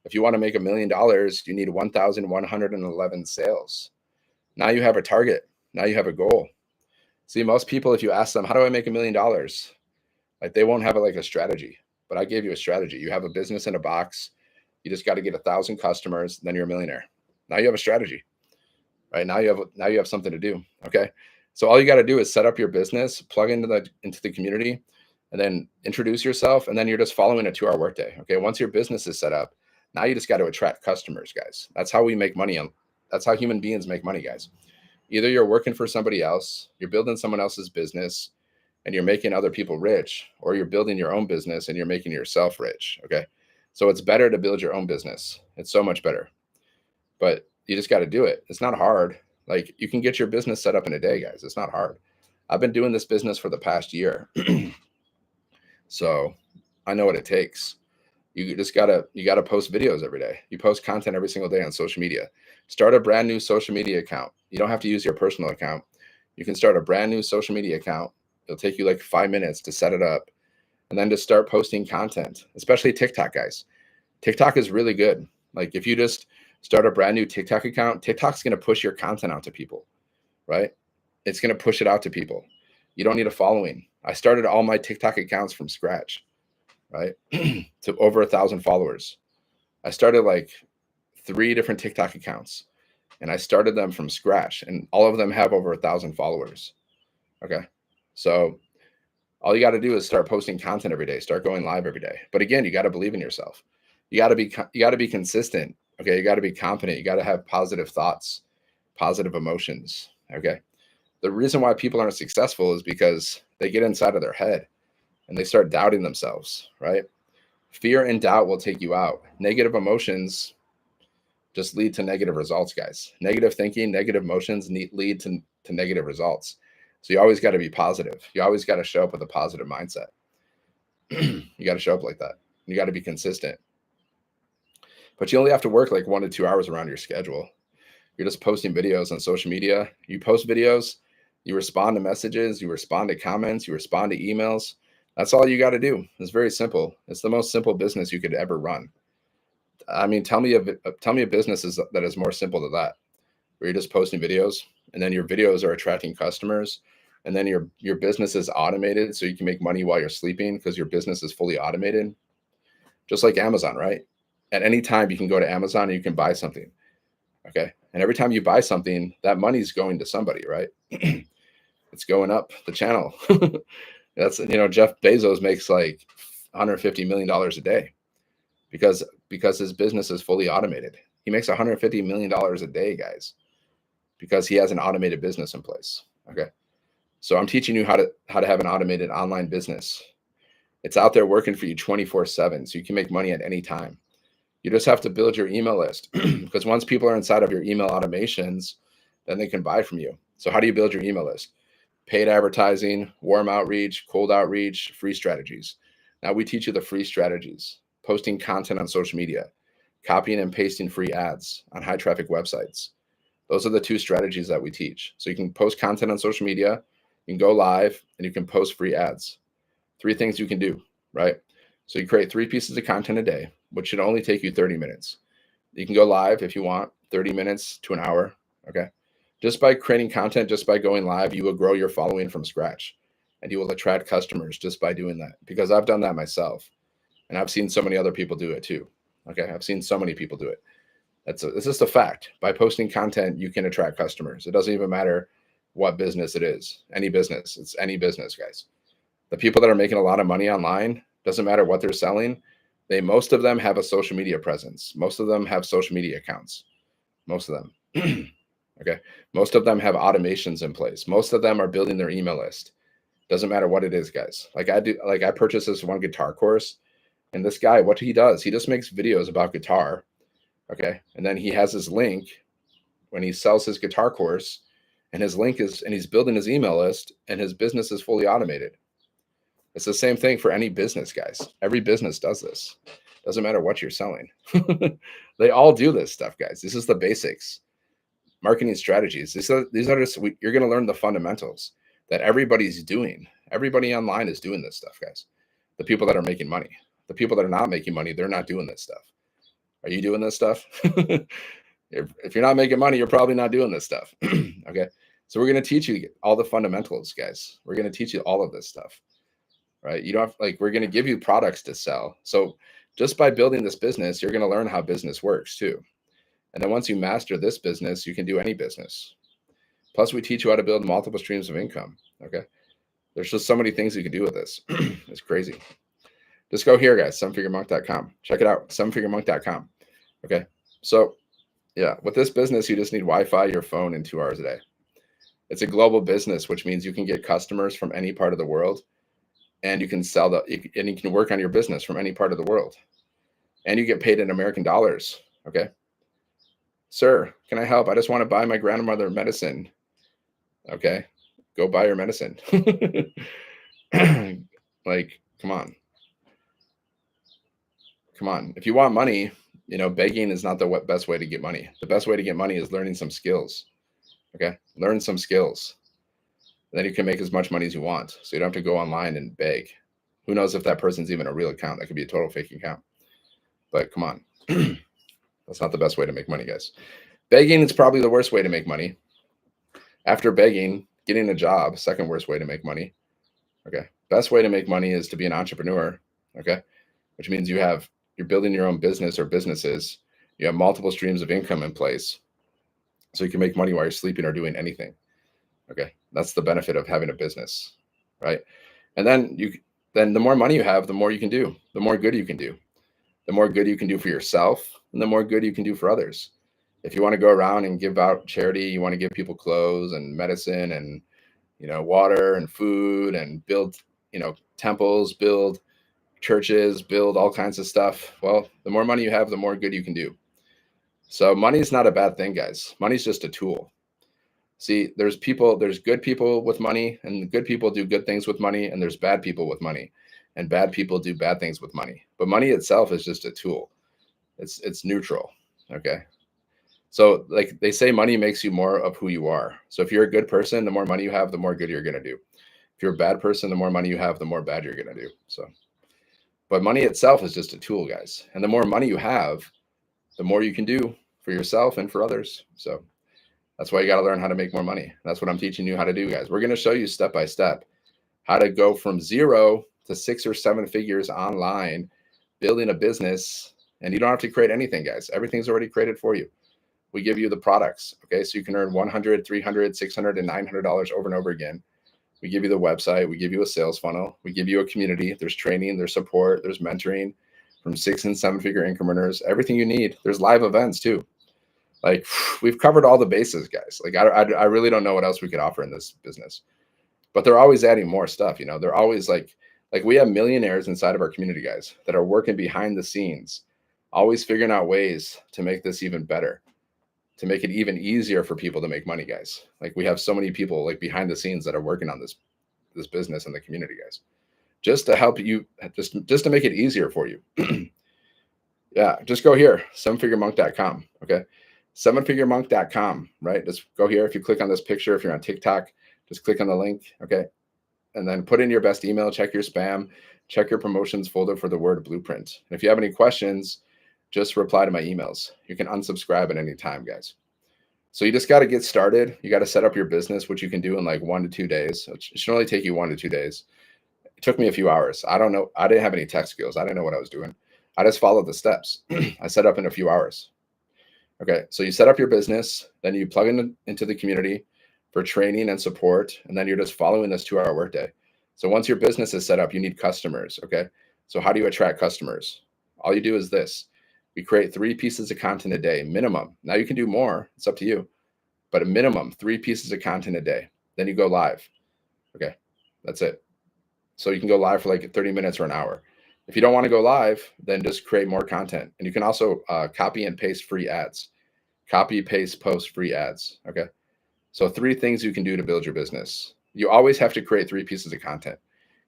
If you want to make $1 million, you need 1,111 sales. Now you have a target. Now you have a goal. See, most people, if you ask them, how do I make $1 million? Like they won't have a strategy, but I gave you a strategy. You have a business in a box. You just got to get 1,000 customers. Then you're a millionaire. Now you have a strategy. Right now you have something to do. Okay. So all you got to do is set up your business, plug into the community, and then introduce yourself. And then you're just following a 2-hour workday. Okay. Once your business is set up, now you just got to attract customers, guys. That's how we make money. That's how human beings make money, guys. Either you're working for somebody else, you're building someone else's business and you're making other people rich, or you're building your own business and you're making yourself rich. Okay. So it's better to build your own business. It's so much better, but you just got to do it. It's not hard. Like, you can get your business set up in a day, guys. It's not hard. I've been doing this business for the past year. So I know what it takes. You gotta post videos every day. You post content every single day on social media. Start a brand new social media account. You don't have to use your personal account. You can start a brand new social media account. It'll take you like 5 minutes to set it up, and then just start posting content, especially TikTok, guys. TikTok is really good. Like, if you just start a brand new TikTok account, TikTok's going to push your content out to people, right? It's going to push it out to people. You don't need a following. I started all my TikTok accounts from scratch, right? To over 1,000 followers. I started like 3 different TikTok accounts, and I started them from scratch, and all of them have over 1,000 followers. Okay. So all you got to do is start posting content every day, start going live every day. But again, you got to believe in yourself. You got to be consistent. Okay. You got to be confident. You got to have positive thoughts, positive emotions. Okay. The reason why people aren't successful is because they get inside of their head and they start doubting themselves, right? Fear and doubt will take you out. Negative emotions just lead to negative results, guys. Negative thinking, negative emotions lead to negative results. So you always got to be positive. You always got to show up with a positive mindset. You got to show up like that. You got to be consistent. But you only have to work like 1 to 2 hours around your schedule. You're just posting videos on social media. You post videos, you respond to messages, you respond to comments, you respond to emails. That's all you got to do. It's very simple. It's the most simple business you could ever run. I mean, tell me a business that is more simple than that, where you're just posting videos, and then your videos are attracting customers, and then your business is automated, so you can make money while you're sleeping because your business is fully automated. Just like Amazon, right? At any time you can go to Amazon and you can buy something. Okay. And every time you buy something, that money's going to somebody, right? It's going up the channel. That's, Jeff Bezos makes like $150 million a day because his business is fully automated. He makes $150 million a day, guys, because he has an automated business in place. Okay. So I'm teaching you how to have an automated online business. It's out there working for you 24/7. So you can make money at any time. You just have to build your email list because once people are inside of your email automations, then they can buy from you. So how do you build your email list? Paid advertising, warm outreach, cold outreach, free strategies. Now we teach you the free strategies: posting content on social media, copying and pasting free ads on high traffic websites. Those are the 2 strategies that we teach. So you can post content on social media, you can go live, and you can post free ads. 3 things you can do, right? So you create 3 pieces of content a day, which should only take you 30 minutes. You can go live if you want, 30 minutes to an hour. Okay. Just by creating content, just by going live, you will grow your following from scratch, and you will attract customers just by doing that, because I've done that myself, and I've seen so many other people do it too. Okay. I've seen so many people do it. It's just a fact. By posting content, you can attract customers. It doesn't even matter what business it is. Any business. It's any business, guys. The people that are making a lot of money online, doesn't matter what they're selling, most of them have a social media presence. Most of them have social media accounts. Most of them. Okay. Most of them have automations in place. Most of them are building their email list. Doesn't matter what it is, guys. Like I purchased this one guitar course, and this guy, what he does, he just makes videos about guitar. Okay. And then he has his link when he sells his guitar course, and his link is, and he's building his email list, and his business is fully automated. It's the same thing for any business, guys. Every business does this. Doesn't matter what you're selling. They all do this stuff, guys. This is the basics. Marketing strategies. These are just, you're going to learn the fundamentals that everybody's doing. Everybody online is doing this stuff, guys. The people that are making money. The people that are not making money, they're not doing this stuff. Are you doing this stuff? If you're not making money, you're probably not doing this stuff. Okay. So we're going to teach you all the fundamentals, guys. We're going to teach you all of this stuff. Right? You don't have, like, we're going to give you products to sell. So just by building this business, you're going to learn how business works too. And then once you master this business, you can do any business. Plus, we teach you how to build multiple streams of income. Okay. There's just so many things you can do with this. It's crazy. Just go here, guys, sevenfiguremonk.com. Check it out, sevenfiguremonk.com. Okay. So yeah, with this business, you just need Wi-Fi, your phone, and 2 hours a day. It's a global business, which means you can get customers from any part of the world, and you can and you can work on your business from any part of the world, and you get paid in American dollars. Okay. Sir, can I help? I just want to buy my grandmother medicine. Okay. Go buy your medicine. Like, come on. Come on. If you want money, begging is not the best way to get money. The best way to get money is learning some skills. Okay. Learn some skills. Then you can make as much money as you want. So you don't have to go online and beg. Who knows if that person's even a real account? That could be a total fake account. But come on. That's not the best way to make money, guys. Begging is probably the worst way to make money. After begging, getting a job, second worst way to make money. Okay. Best way to make money is to be an entrepreneur. Okay. Which means you're building your own business or businesses. You have multiple streams of income in place. So you can make money while you're sleeping or doing anything. Okay. That's the benefit of having a business. Right. And then the more money you have, the more you can do, the more good you can do, the more good you can do for yourself, and the more good you can do for others. If you want to go around and give out charity, you want to give people clothes and medicine and, water and food and build, temples, build churches, build all kinds of stuff. Well, the more money you have, the more good you can do. So money is not a bad thing, guys. Money's just a tool. See, there's good people with money, and good people do good things with money, and there's bad people with money, and bad people do bad things with money. But money itself is just a tool. It's neutral. Okay. So like they say, money makes you more of who you are. So if you're a good person, the more money you have, the more good you're going to do. If you're a bad person, the more money you have, the more bad you're going to do. So, but money itself is just a tool, guys. And the more money you have, the more you can do for yourself and for others. So that's why you got to learn how to make more money. That's what I'm teaching you how to do, guys. We're going to show you step by step how to go from 0 to 6 or 7 figures online, building a business. And you don't have to create anything, guys. Everything's already created for you. We give you the products. Okay. So you can earn $100, $300, $600, and $900 over and over again. We give you the website. We give you a sales funnel. We give you a community. There's training, there's support, there's mentoring from 6 and 7 figure income earners, everything you need. There's live events too. Like we've covered all the bases, guys. Like I really don't know what else we could offer in this business, but they're always adding more stuff. They're always like we have millionaires inside of our community, guys, that are working behind the scenes, always figuring out ways to make this even better, to make it even easier for people to make money, guys. Like we have so many people like behind the scenes that are working on this business in the community, guys, just to help you, just to make it easier for you. Yeah, just go here, sevenfiguremonk.com. Okay. sevenfiguremonk.com, right? Just go here. If you click on this picture, if you're on TikTok, just click on the link. Okay. And then put in your best email, check your spam, check your promotions folder for the word blueprint. And if you have any questions, just reply to my emails. You can unsubscribe at any time, guys. So you just got to get started. You got to set up your business, which you can do in like 1 to 2 days. It should only take you 1 to 2 days. It took me a few hours. I don't know. I didn't have any tech skills. I didn't know what I was doing. I just followed the steps. I set up in a few hours. Okay. So you set up your business, then you plug into the community for training and support. And then you're just following this 2-hour workday. So once your business is set up, you need customers. Okay. So how do you attract customers? All you do is this. We create 3 pieces of content a day, minimum. Now you can do more. It's up to you. But a minimum 3 pieces of content a day. Then you go live. Okay. That's it. So you can go live for like 30 minutes or an hour. If you don't want to go live, then just create more content. And you can also copy and paste free ads. Copy, paste, post free ads. Okay. So 3 things you can do to build your business. You always have to create 3 pieces of content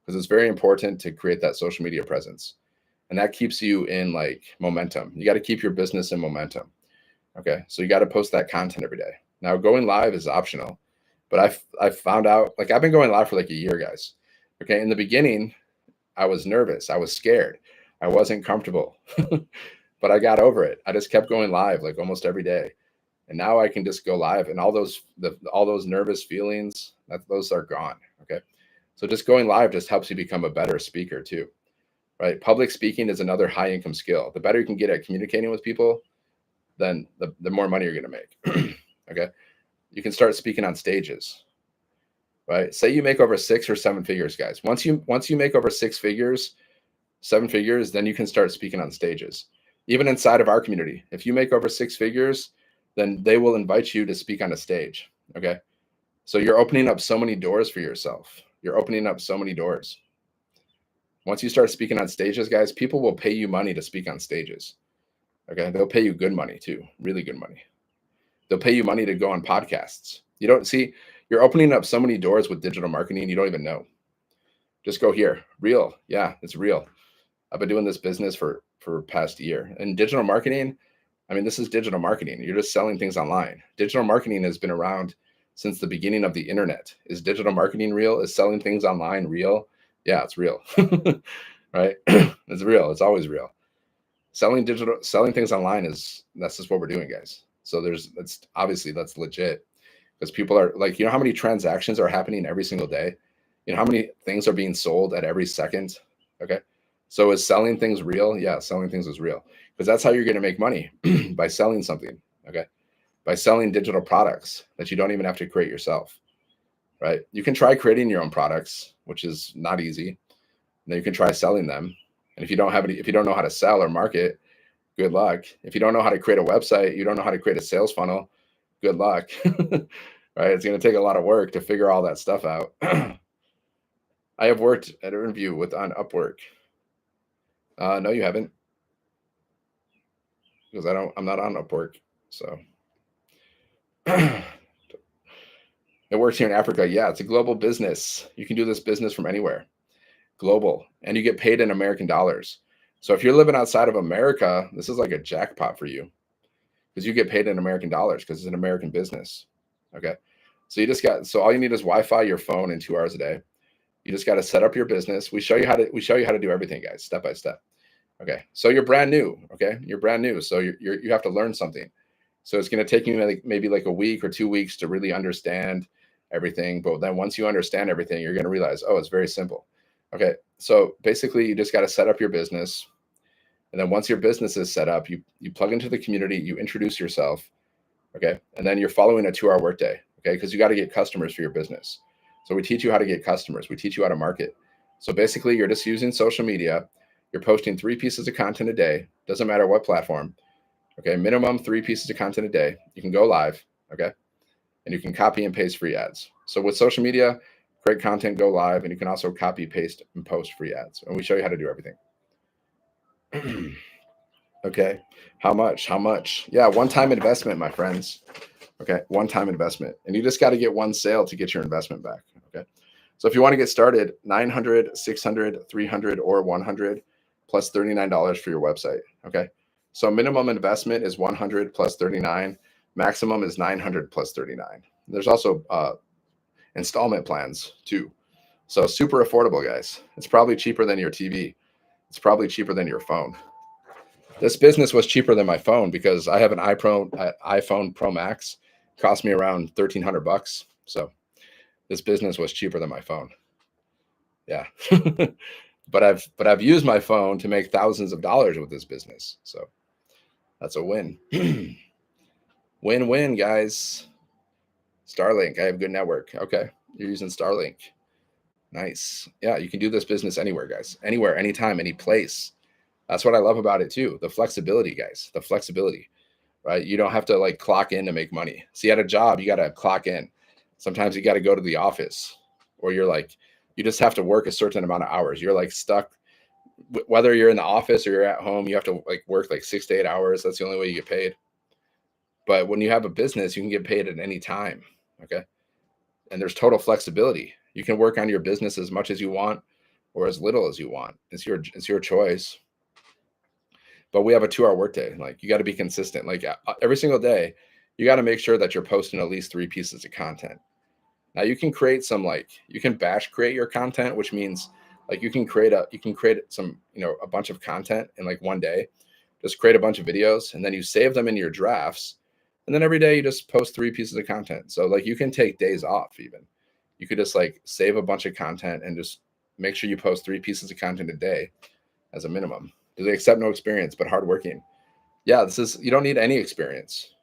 because it's very important to create that social media presence. And that keeps you in like momentum. You got to keep your business in momentum. Okay. So you got to post that content every day. Now going live is optional, but I found out like I've been going live for like a year, guys. Okay. In the beginning, I was nervous. I was scared. I wasn't comfortable, but I got over it. I just kept going live like almost every day. And now I can just go live and all those nervous feelings, those are gone. Okay. So just going live just helps you become a better speaker too. Right? Public speaking is another high income skill. The better you can get at communicating with people, then the more money you're going to make. Okay. You can start speaking on stages, right? Say you make over 6 or 7 figures, guys. Once you make over 6 figures, 7 figures, then you can start speaking on stages. Even inside of our community, if you make over 6 figures, then they will invite you to speak on a stage. Okay. So you're opening up so many doors for yourself. You're opening up so many doors. Once you start speaking on stages, guys, people will pay you money to speak on stages. Okay. They'll pay you good money too, really good money. They'll pay you money to go on podcasts. You don't see, you're opening up so many doors with digital marketing you don't even know. Just go here. Real. Yeah, it's real. I've been doing this business for past year. And digital marketing, I mean, this is digital marketing. You're just selling things online. Digital marketing has been around since the beginning of the internet. Is digital marketing real? Is selling things online real? Yeah, it's real. Right? It's real. It's always real. Selling things online that's just what we're doing, guys. So that's obviously that's legit, because people are like, how many transactions are happening every single day? How many things are being sold at every second? Okay. So is selling things real? Yeah, selling things is real, because that's how you're going to make money by selling something. Okay. By selling digital products that you don't even have to create yourself. Right. You can try creating your own products, which is not easy. And then you can try selling them. And if you don't know how to sell or market, good luck. If you don't know how to create a website, you don't know how to create a sales funnel, good luck. Right? It's going to take a lot of work to figure all that stuff out. I have worked at an interview on Upwork. No, you haven't, because I'm not on Upwork. So it works here in Africa. Yeah, it's a global business. You can do this business from anywhere, global, and you get paid in American dollars. So if you're living outside of America, this is like a jackpot for you, because you get paid in American dollars because it's an American business. Okay. So all you need is Wi-Fi, your phone, and 2 hours a day. You just got to set up your business. We show you how to do everything, guys, step by step. Okay. So you're brand new. Okay. You're brand new. So you have to learn something. So it's going to take you maybe like a week or 2 weeks to really understand everything. But then once you understand everything, you're going to realize, oh, it's very simple. Okay. So basically you just got to set up your business. And then once your business is set up, you plug into the community, you introduce yourself. Okay. And then you're following a 2-hour workday. Okay. Because you got to get customers for your business. So we teach you how to get customers. We teach you how to market. So basically you're just using social media. You're posting 3 pieces of content a day. Doesn't matter what platform. Okay. Minimum 3 pieces of content a day. You can go live. Okay. And you can copy and paste free ads. So with social media, create content, go live, and you can also copy, paste, and post free ads. And we show you how to do everything. Okay. How much? Yeah. One-time investment, my friends. Okay. One-time investment. And you just got to get one sale to get your investment back. Okay. So if you want to get started, 900, 600, 300, or 100 plus $39 for your website. Okay. So minimum investment is 100 plus 39. Maximum is 900 plus 39. There's also installment plans too. So super affordable, guys. It's probably cheaper than your TV. It's probably cheaper than your phone. This business was cheaper than my phone because I have an iPhone Pro Max. It cost me around $1,300. So this business was cheaper than my phone. Yeah. But I've used my phone to make thousands of dollars with this business. So that's a win. Win-win, guys. Starlink. I have a good network. Okay. You're using Starlink. Nice. Yeah, you can do this business anywhere, guys. Anywhere, anytime, any place. That's what I love about it too. The flexibility, guys. The flexibility, right? You don't have to like clock in to make money. See, at a job, you got to clock in. Sometimes you got to go to the office, or you just have to work a certain amount of hours. You're like stuck, whether you're in the office or you're at home, you have to like work like 6 to 8 hours. That's the only way you get paid. But when you have a business, you can get paid at any time. Okay. And there's total flexibility. You can work on your business as much as you want or as little as you want. It's your choice. But we have a 2-hour workday. Like, you got to be consistent. Like every single day, you got to make sure that you're posting at least 3 pieces of content. Now you can create you can batch create your content, which means like you can create some, a bunch of content in like one day. Just create a bunch of videos and then you save them in your drafts. And then every day you just post 3 pieces of content. So like you can take days off even. You could just like save a bunch of content and just make sure you post 3 pieces of content a day as a minimum. Do they accept no experience but hardworking? Yeah, you don't need any experience.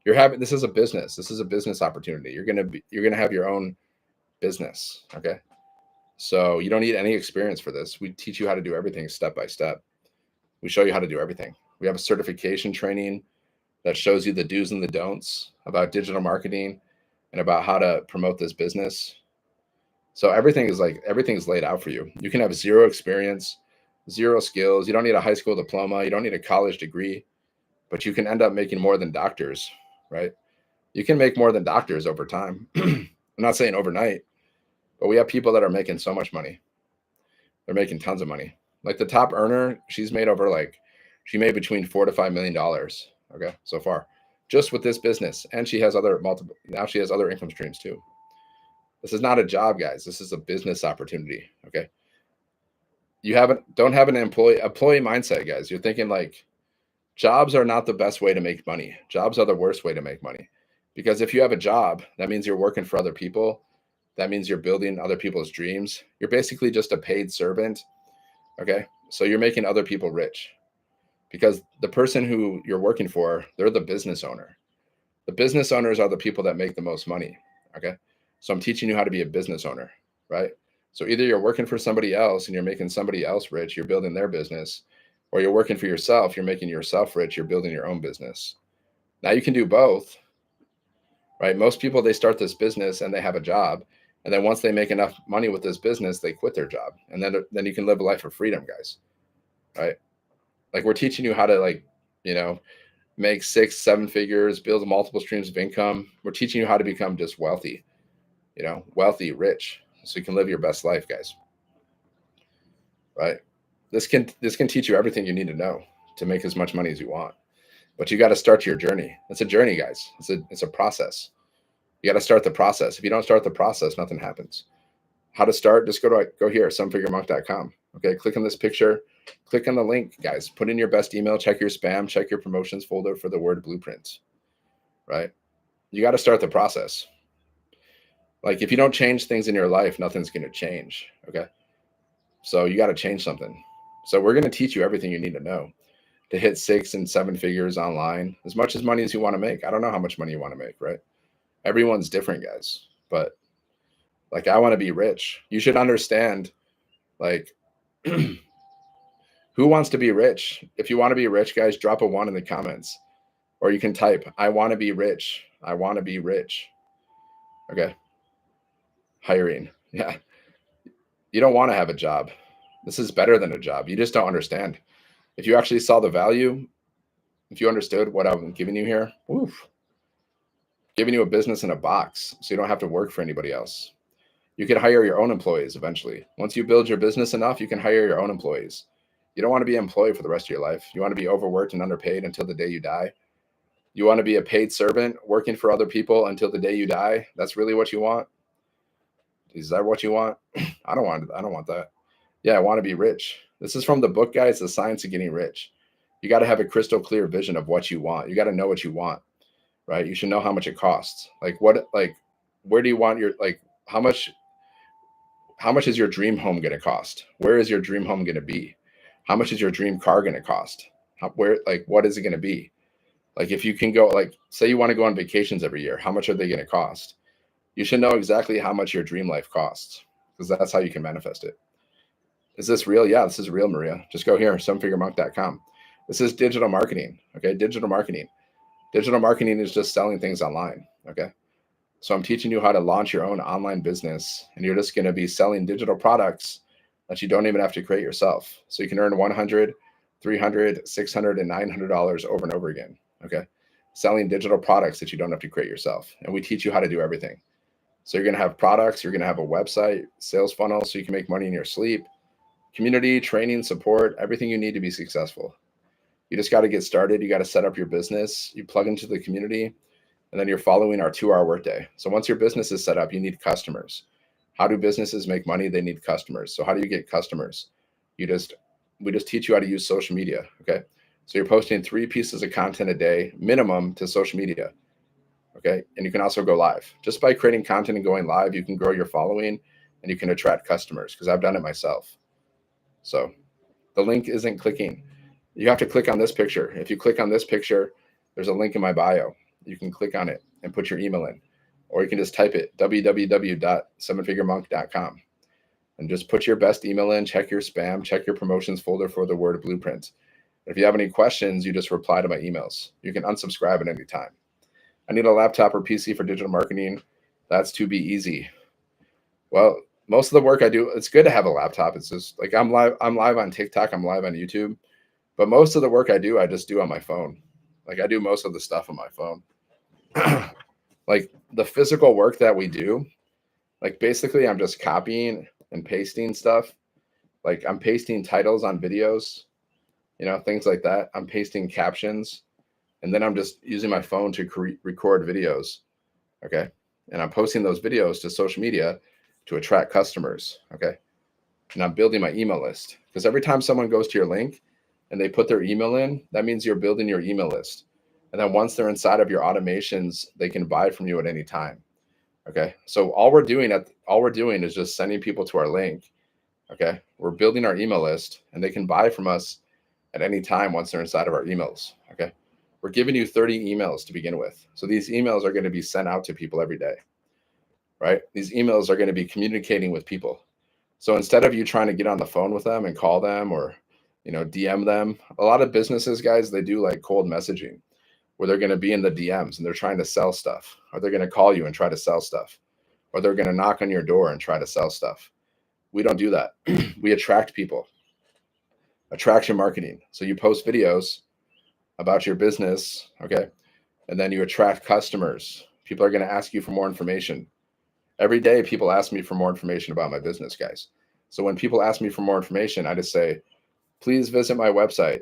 This is a business. This is a business opportunity. You're gonna have your own business. Okay. So you don't need any experience for this. We teach you how to do everything step by step. We show you how to do everything. We have a certification training that shows you the do's and the don'ts about digital marketing. and about how to promote this business. So everything's laid out for you. You can have zero experience, zero skills. You don't need a high school diploma. You don't need a college degree, but you can end up making more than doctors, right? You can make more than doctors over time. I'm not saying overnight, but we have people that are making so much money. They're making tons of money. Like the top earner, she made between $4 to $5 million. Okay, so far, just with this business, and she has other multiple. Now she has other income streams too. This is not a job, guys. This is a business opportunity. Okay, you don't have an employee mindset, guys. You're thinking like jobs are not the best way to make money. Jobs are the worst way to make money, because if you have a job, that means you're working for other people. That means you're building other people's dreams. You're basically just a paid servant. Okay, so you're making other people rich, because the person who you're working for, they're the business owner. The business owners are the people that make the most money. Okay, so I'm teaching you how to be a business owner, right? So either you're working for somebody else and you're making somebody else rich, you're building their business, or you're working for yourself, you're making yourself rich, you're building your own business. Now you can do both, right? Most people, they start this business and they have a job, and then once they make enough money with this business, they quit their job, and then you can live a life of freedom, guys, right? Like we're teaching you how to make 6, 7 figures, build multiple streams of income. We're teaching you how to become just wealthy, wealthy, rich, so you can live your best life, guys. Right? This can teach you everything you need to know to make as much money as you want. But you got to start your journey. It's a journey, guys. It's a process. You got to start the process. If you don't start the process, nothing happens. How to start? Just go here, sevenfiguremonk.com. Okay, click on this picture, click on the link, guys. Put in your best email, check your spam, check your promotions folder for the word blueprint. Right? You got to start the process. Like if you don't change things in your life, nothing's going to change. Okay, so you got to change something. So we're going to teach you everything you need to know to hit 6 and 7 figures online, as much as money as you want to make. I don't know how much money you want to make, right? Everyone's different, guys. But like, I want to be rich. You should understand, like, who wants to be rich? If you want to be rich, guys, drop a 1 in the comments, or you can type, I want to be rich. I want to be rich. Okay. Hiring. Yeah. You don't want to have a job. This is better than a job. You just don't understand. If you actually saw the value, if you understood what I'm giving you here, oof, giving you a business in a box so you don't have to work for anybody else. You can hire your own employees eventually. Once you build your business enough, you can hire your own employees. You don't want to be employed for the rest of your life. You want to be overworked and underpaid until the day you die. You want to be a paid servant working for other people until the day you die. That's really what you want? Is that what you want? I don't want that. Yeah, I want to be rich. This is from the book, guys, The Science of Getting Rich. You got to have a crystal clear vision of what you want. You got to know what you want, right? You should know how much it costs. Where do you want your, how much is your dream home going to cost? Where is your dream home going to be? How much is your dream car going to cost? What is it going to be? Like, if you can go, say you want to go on vacations every year, how much are they going to cost? You should know exactly how much your dream life costs, because that's how you can manifest it. Is this real? Yeah, this is real, Maria. Just go here, sevenfiguremonk.com. This is digital marketing. Okay, digital marketing. Digital marketing is just selling things online. Okay, so I'm teaching you how to launch your own online business, and you're just going to be selling digital products that you don't even have to create yourself. So you can earn $100, $300, $600, and $900 over and over again. Okay, selling digital products that you don't have to create yourself, and we teach you how to do everything. So you're going to have products, you're going to have a website, sales funnel, so you can make money in your sleep, community, training, support, everything you need to be successful. You just got to get started. You got to set up your business. You plug into the community, and then you're following our 2-hour workday. So once your business is set up, you need customers. How do businesses make money? They need customers. So how do you get customers? We just teach you how to use social media. Okay. So you're posting 3 pieces of content a day minimum to social media. Okay. And you can also go live. Just by creating content and going live, you can grow your following and you can attract customers, because I've done it myself. So the link isn't clicking. You have to click on this picture. If you click on this picture, there's a link in my bio. You can click on it and put your email in, or you can just type it, www.sevenfiguremonk.com, and just put your best email in, check your spam, check your promotions folder for the word blueprint. If you have any questions, you just reply to my emails. You can unsubscribe at any time. I need a laptop or PC for digital marketing. That's to be easy. Well, most of the work I do, it's good to have a laptop. It's just like I'm live on TikTok, I'm live on YouTube, but most of the work I do, I just do on my phone. Like I do most of the stuff on my phone. Like the physical work that we do, like basically I'm just copying and pasting stuff. Like I'm pasting titles on videos, things like that. I'm pasting captions, and then I'm just using my phone to record videos. Okay. And I'm posting those videos to social media to attract customers. Okay. And I'm building my email list, because every time someone goes to your link and they put their email in, that means you're building your email list. And then once they're inside of your automations, they can buy from you at any time. Okay. So all we're doing is just sending people to our link. Okay. We're building our email list, and they can buy from us at any time once they're inside of our emails. Okay. We're giving you 30 emails to begin with. So these emails are going to be sent out to people every day, right? These emails are going to be communicating with people. So instead of you trying to get on the phone with them and call them or, DM them, a lot of businesses, guys, they do like cold messaging where they're going to be in the DMs and they're trying to sell stuff, or they're going to call you and try to sell stuff, or they're going to knock on your door and try to sell stuff. We don't do that. We attract people. Attraction marketing. So you post videos about your business, okay? And then you attract customers. People are going to ask you for more information. Every day, people ask me for more information about my business, guys. So when people ask me for more information, I just say, please visit my website.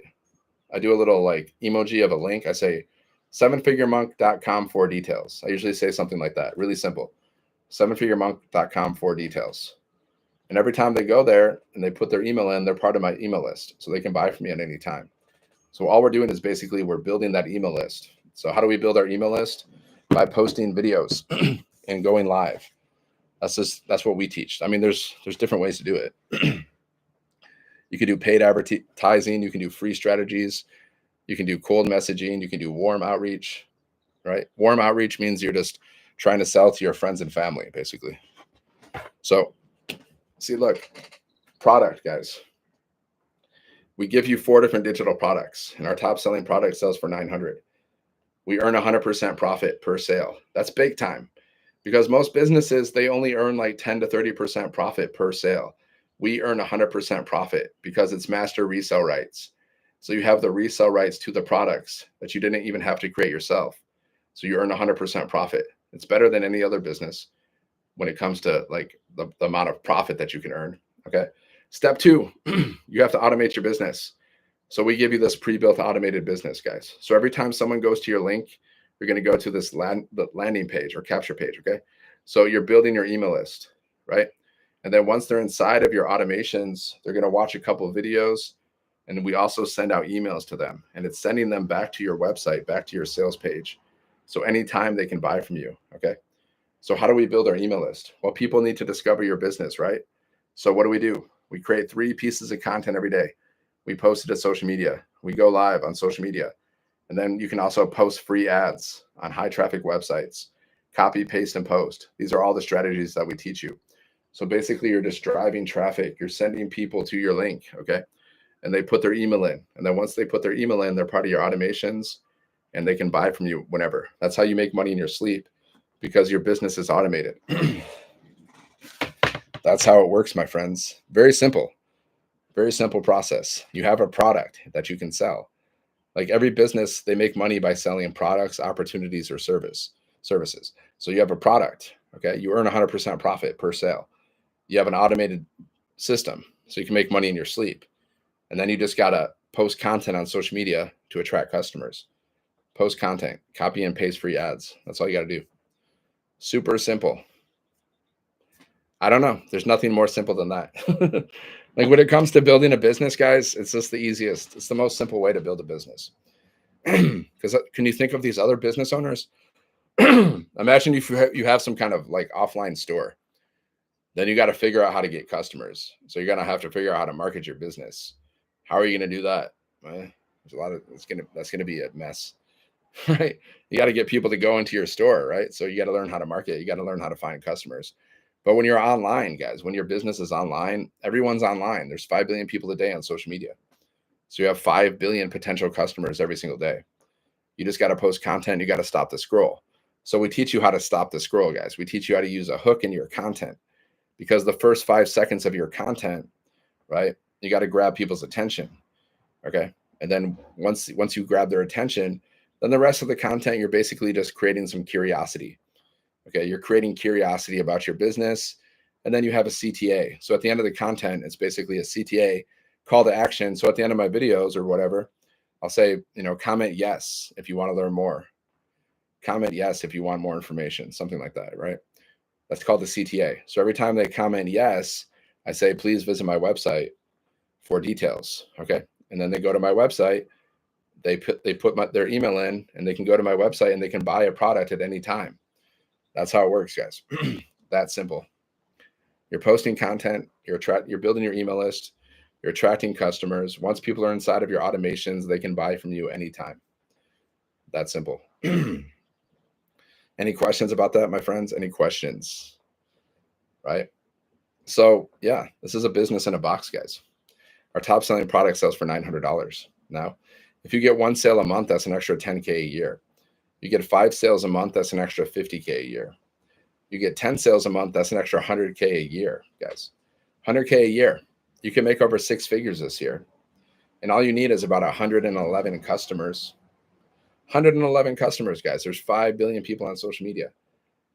I do a little like emoji of a link. I say, sevenfiguremonk.com for details. I usually say something like that. Really simple. sevenfiguremonk.com for details. And every time they go there and they put their email in, they're part of my email list. So they can buy from me at any time. So all we're doing is basically we're building that email list. So how do we build our email list? By posting videos and going live. That's what we teach. I mean, there's different ways to do it. You can do paid advertising. You can do free strategies. You can do cold messaging. You can do warm outreach, right? Warm outreach means you're just trying to sell to your friends and family, basically. So see, look, product, guys. We give you 4 different digital products, and our top selling product sells for $900. We earn 100% profit per sale. That's big time, because most businesses, they only earn like 10 to 30% profit per sale. We earn 100% profit because it's master resale rights. So you have the resale rights to the products that you didn't even have to create yourself. So you earn 100% profit. It's better than any other business when it comes to like the amount of profit that you can earn. Okay. Step 2, you have to automate your business. So we give you this pre-built automated business, guys. So every time someone goes to your link, you're going to go to this landing page or capture page. Okay. So you're building your email list, right? And then once they're inside of your automations, they're going to watch a couple of videos. And we also send out emails to them, and it's sending them back to your website, back to your sales page. So anytime they can buy from you. Okay. So how do we build our email list? Well, people need to discover your business, right? So what do? We create 3 pieces of content every day. We post it to social media. We go live on social media. And then you can also post free ads on high traffic websites, copy, paste, and post. These are all the strategies that we teach you. So basically you're just driving traffic. You're sending people to your link. Okay. And they put their email in. And then once they put their email in, they're part of your automations and they can buy from you whenever. That's how you make money in your sleep, because your business is automated. That's how it works, my friends. Very simple process. You have a product that you can sell. Like every business, they make money by selling products, opportunities, or services. So you have a product, okay? You earn 100% profit per sale. You have an automated system, so you can make money in your sleep. And then you just got to post content on social media to attract customers. Post content, copy and paste free ads. That's all you got to do. Super simple. I don't know. There's nothing more simple than that. Like when it comes to building a business, guys, it's just the easiest. It's the most simple way to build a business. Because can you think of these other business owners? Imagine if you have some kind of like offline store. Then you got to figure out how to get customers. So you're going to have to figure out how to market your business. How are you going to do that? That's going to be a mess, right? You got to get people to go into your store, right? So you got to learn how to market. You got to learn how to find customers. But when you're online, guys, when your business is online, everyone's online. There's 5 billion people a day on social media. So you have 5 billion potential customers every single day. You just got to post content. You got to stop the scroll. So we teach you how to stop the scroll, guys. We teach you how to use a hook in your content, because the first 5 seconds of your content, right, you got to grab people's attention. Okay. And then once you grab their attention, then the rest of the content, you're basically just creating some curiosity. Okay. You're creating curiosity about your business. And then you have a CTA. So at the end of the content, it's basically a CTA call to action. So at the end of my videos or whatever, I'll say, comment yes if you want to learn more. Comment yes if you want more information, something like that, right? That's called the CTA. So every time they comment yes, I say, please visit my website for details. Okay. And then they go to my website, they put their email in, and they can go to my website and they can buy a product at any time. That's how it works, guys. That simple. You're posting content, you're building your email list, you're attracting customers. Once people are inside of your automations, they can buy from you anytime. That simple. Any questions about that, my friends? Any questions? Right? So yeah, this is a business in a box, guys. Our top selling product sells for $900. Now, if you get 1 sale a month, that's an extra $10K a year. You get 5 sales a month, that's an extra $50K a year. You get 10 sales a month, that's an extra $100K a year, guys. $100K a year. You can make over 6 figures this year. And all you need is about 111 customers. 111 customers, guys. There's 5 billion people on social media.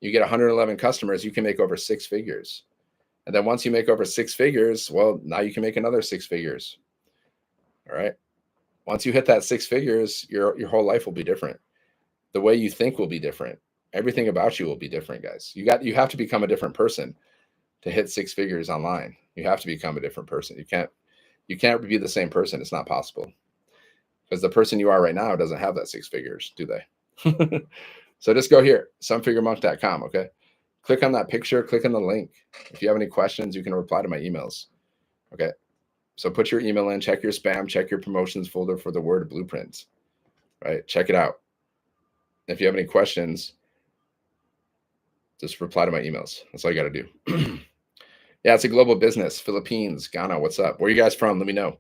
You get 111 customers, you can make over 6 figures. And then once you make over 6 figures, well, now you can make another 6 figures. All right. Once you hit that 6 figures, your whole life will be different. The way you think will be different. Everything about you will be different, guys. You have to become a different person to hit 6 figures online. You have to become a different person. You can't be the same person. It's not possible. Because the person you are right now doesn't have that 6 figures, do they? So just go here, sevenfiguremonk.com, okay? Click on that picture, click on the link. If you have any questions, you can reply to my emails. Okay. So put your email in, check your spam, check your promotions folder for the word blueprint. Right? Check it out. If you have any questions, just reply to my emails. That's all you got to do. Yeah, it's a global business. Philippines, Ghana, what's up? Where are you guys from? Let me know.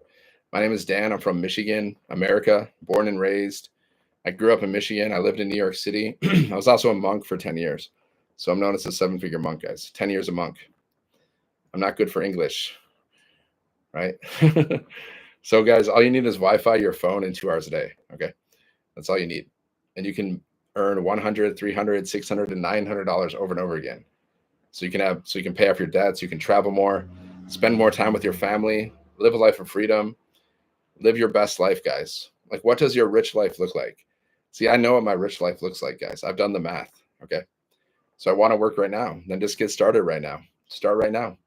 My name is Dan. I'm from Michigan, America, born and raised. I grew up in Michigan. I lived in New York City. I was also a monk for 10 years. So I'm known as a 7-figure monk, guys. 10 years a monk. I'm not good for English, right? So guys, all you need is Wi-Fi, your phone, and 2 hours a day, okay? That's all you need. And you can earn $100, $300, $600, and $900 over and over again. So you can pay off your debts, you can travel more, spend more time with your family, live a life of freedom, live your best life, guys. Like, what does your rich life look like? See, I know what my rich life looks like, guys. I've done the math, okay? So I want to work right now. Then just get started right now. Start right now.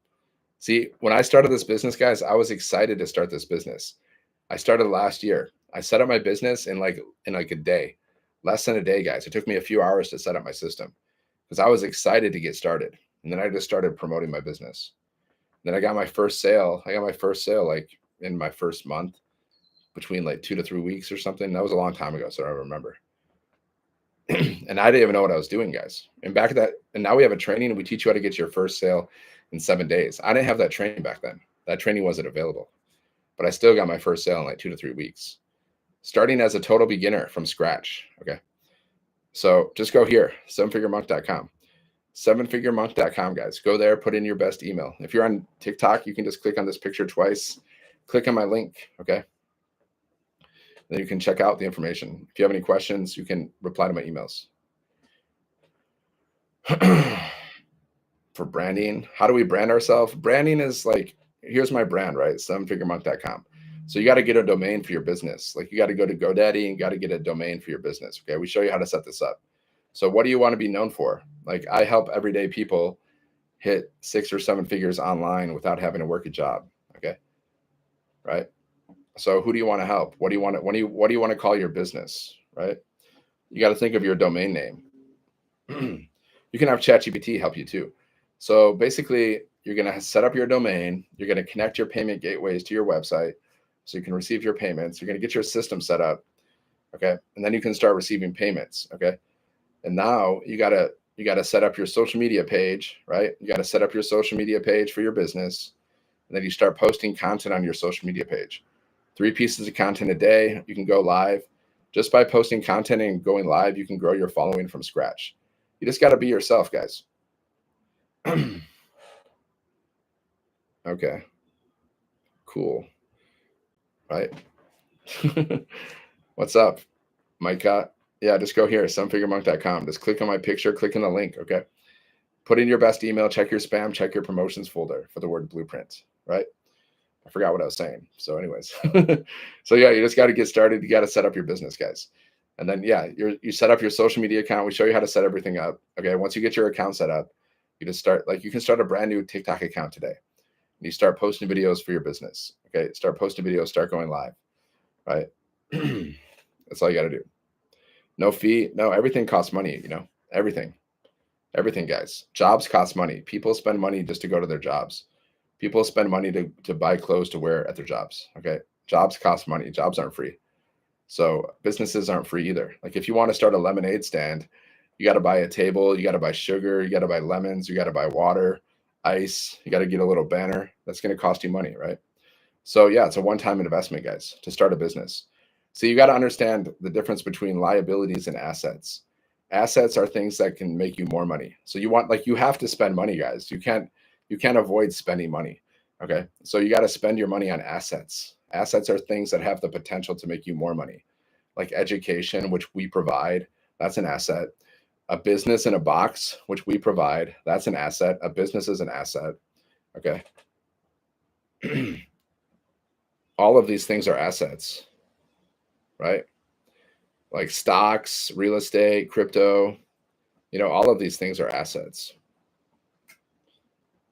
See, when I started this business, guys, I was excited to start this business. I started last year. I set up my business in like a day, less than a day, guys. It took me a few hours to set up my system because I was excited to get started. And then I just started promoting my business. Then I got my first sale. Like in my first month, between like 2 to 3 weeks or something. That was a long time ago, so I don't remember. And I didn't even know what I was doing, guys. And now we have a training and we teach you how to get your first sale in 7 days. I didn't have that training back then. That training wasn't available, but I still got my first sale in like 2 to 3 weeks, starting as a total beginner from scratch. Okay. So just go here, sevenfiguremonk.com, sevenfiguremonk.com, guys. Go there, put in your best email. If you're on TikTok, you can just click on this picture twice, click on my link. Okay. Then you can check out the information. If you have any questions, you can reply to my emails. For branding, how do we brand ourselves? Branding is like, here's my brand, right? sevenfiguremonk.com. So you got to get a domain for your business. Like you got to go to GoDaddy and got to get a domain for your business. Okay. We show you how to set this up. So what do you want to be known for? Like I help everyday people hit 6 or 7 figures online without having to work a job. Okay. Right. So who do you want to help? What do you want to call your business? Right. You got to think of your domain name. You can have ChatGPT help you too. So basically you're going to set up your domain. You're going to connect your payment gateways to your website so you can receive your payments. You're going to get your system set up. Okay. And then you can start receiving payments. Okay. And now you got to set up your social media page, right? You got to set up your social media page for your business. And then you start posting content on your social media page. 3 pieces of content a day. You can go live. Just by posting content and going live, you can grow your following from scratch. You just got to be yourself, guys. Okay, cool. Right. What's up, Micah? Yeah, just go here, sevenfiguremonk.com. Just click on my picture, click on the link. Okay. Put in your best email, check your spam, check your promotions folder for the word blueprint. Right. I forgot what I was saying. So, anyways, so yeah, you just got to get started. You got to set up your business, guys. And then, yeah, you set up your social media account. We show you how to set everything up. Okay. Once you get your account set up, you just start, like, you can start a brand new TikTok account today. And you start posting videos for your business. Okay. Start posting videos, start going live. Right. That's all you got to do. No fee. No, everything costs money, everything, guys. Jobs cost money. People spend money just to go to their jobs. People spend money to buy clothes to wear at their jobs. Okay. Jobs cost money. Jobs aren't free. So businesses aren't free either. Like if you want to start a lemonade stand, you got to buy a table, you got to buy sugar, you got to buy lemons, you got to buy water, ice, you got to get a little banner. That's going to cost you money, right? So yeah, it's a one-time investment, guys, to start a business. So you got to understand the difference between liabilities and assets. Assets are things that can make you more money. So you have to spend money, guys. You can't avoid spending money. Okay. So you got to spend your money on assets. Assets are things that have the potential to make you more money, like education, which we provide. That's an asset. A business in a box, which we provide. That's an asset. A business is an asset. Okay. All of these things are assets, right? Like stocks, real estate, crypto, all of these things are assets,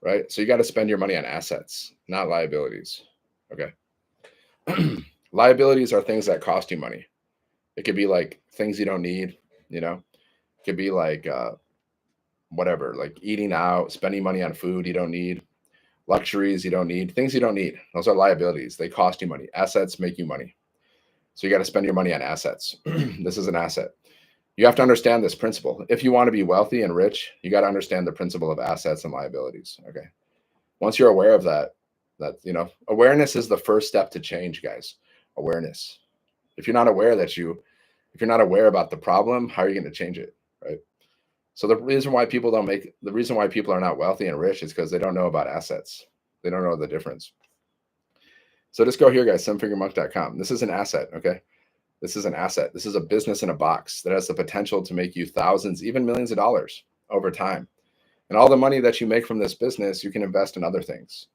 right? So you got to spend your money on assets, not liabilities. Okay. Liabilities are things that cost you money. It could be like things you don't need, it could be like whatever, like eating out, spending money on food you don't need, luxuries you don't need, things you don't need. Those are liabilities. They cost you money. Assets make you money. So you got to spend your money on assets. This is an asset. You have to understand this principle. If you want to be wealthy and rich, you got to understand the principle of assets and liabilities. Okay. Once you're aware of that, awareness is the first step to change, guys. Awareness. If you're not aware if you're not aware about the problem, how are you going to change it? Right. So the reason why people are not wealthy and rich is because they don't know about assets. They don't know the difference. So just go here, guys, sevenfiguremonk.com. This is an asset. Okay. This is an asset. This is a business in a box that has the potential to make you thousands, even millions of dollars over time. And all the money that you make from this business, you can invest in other things,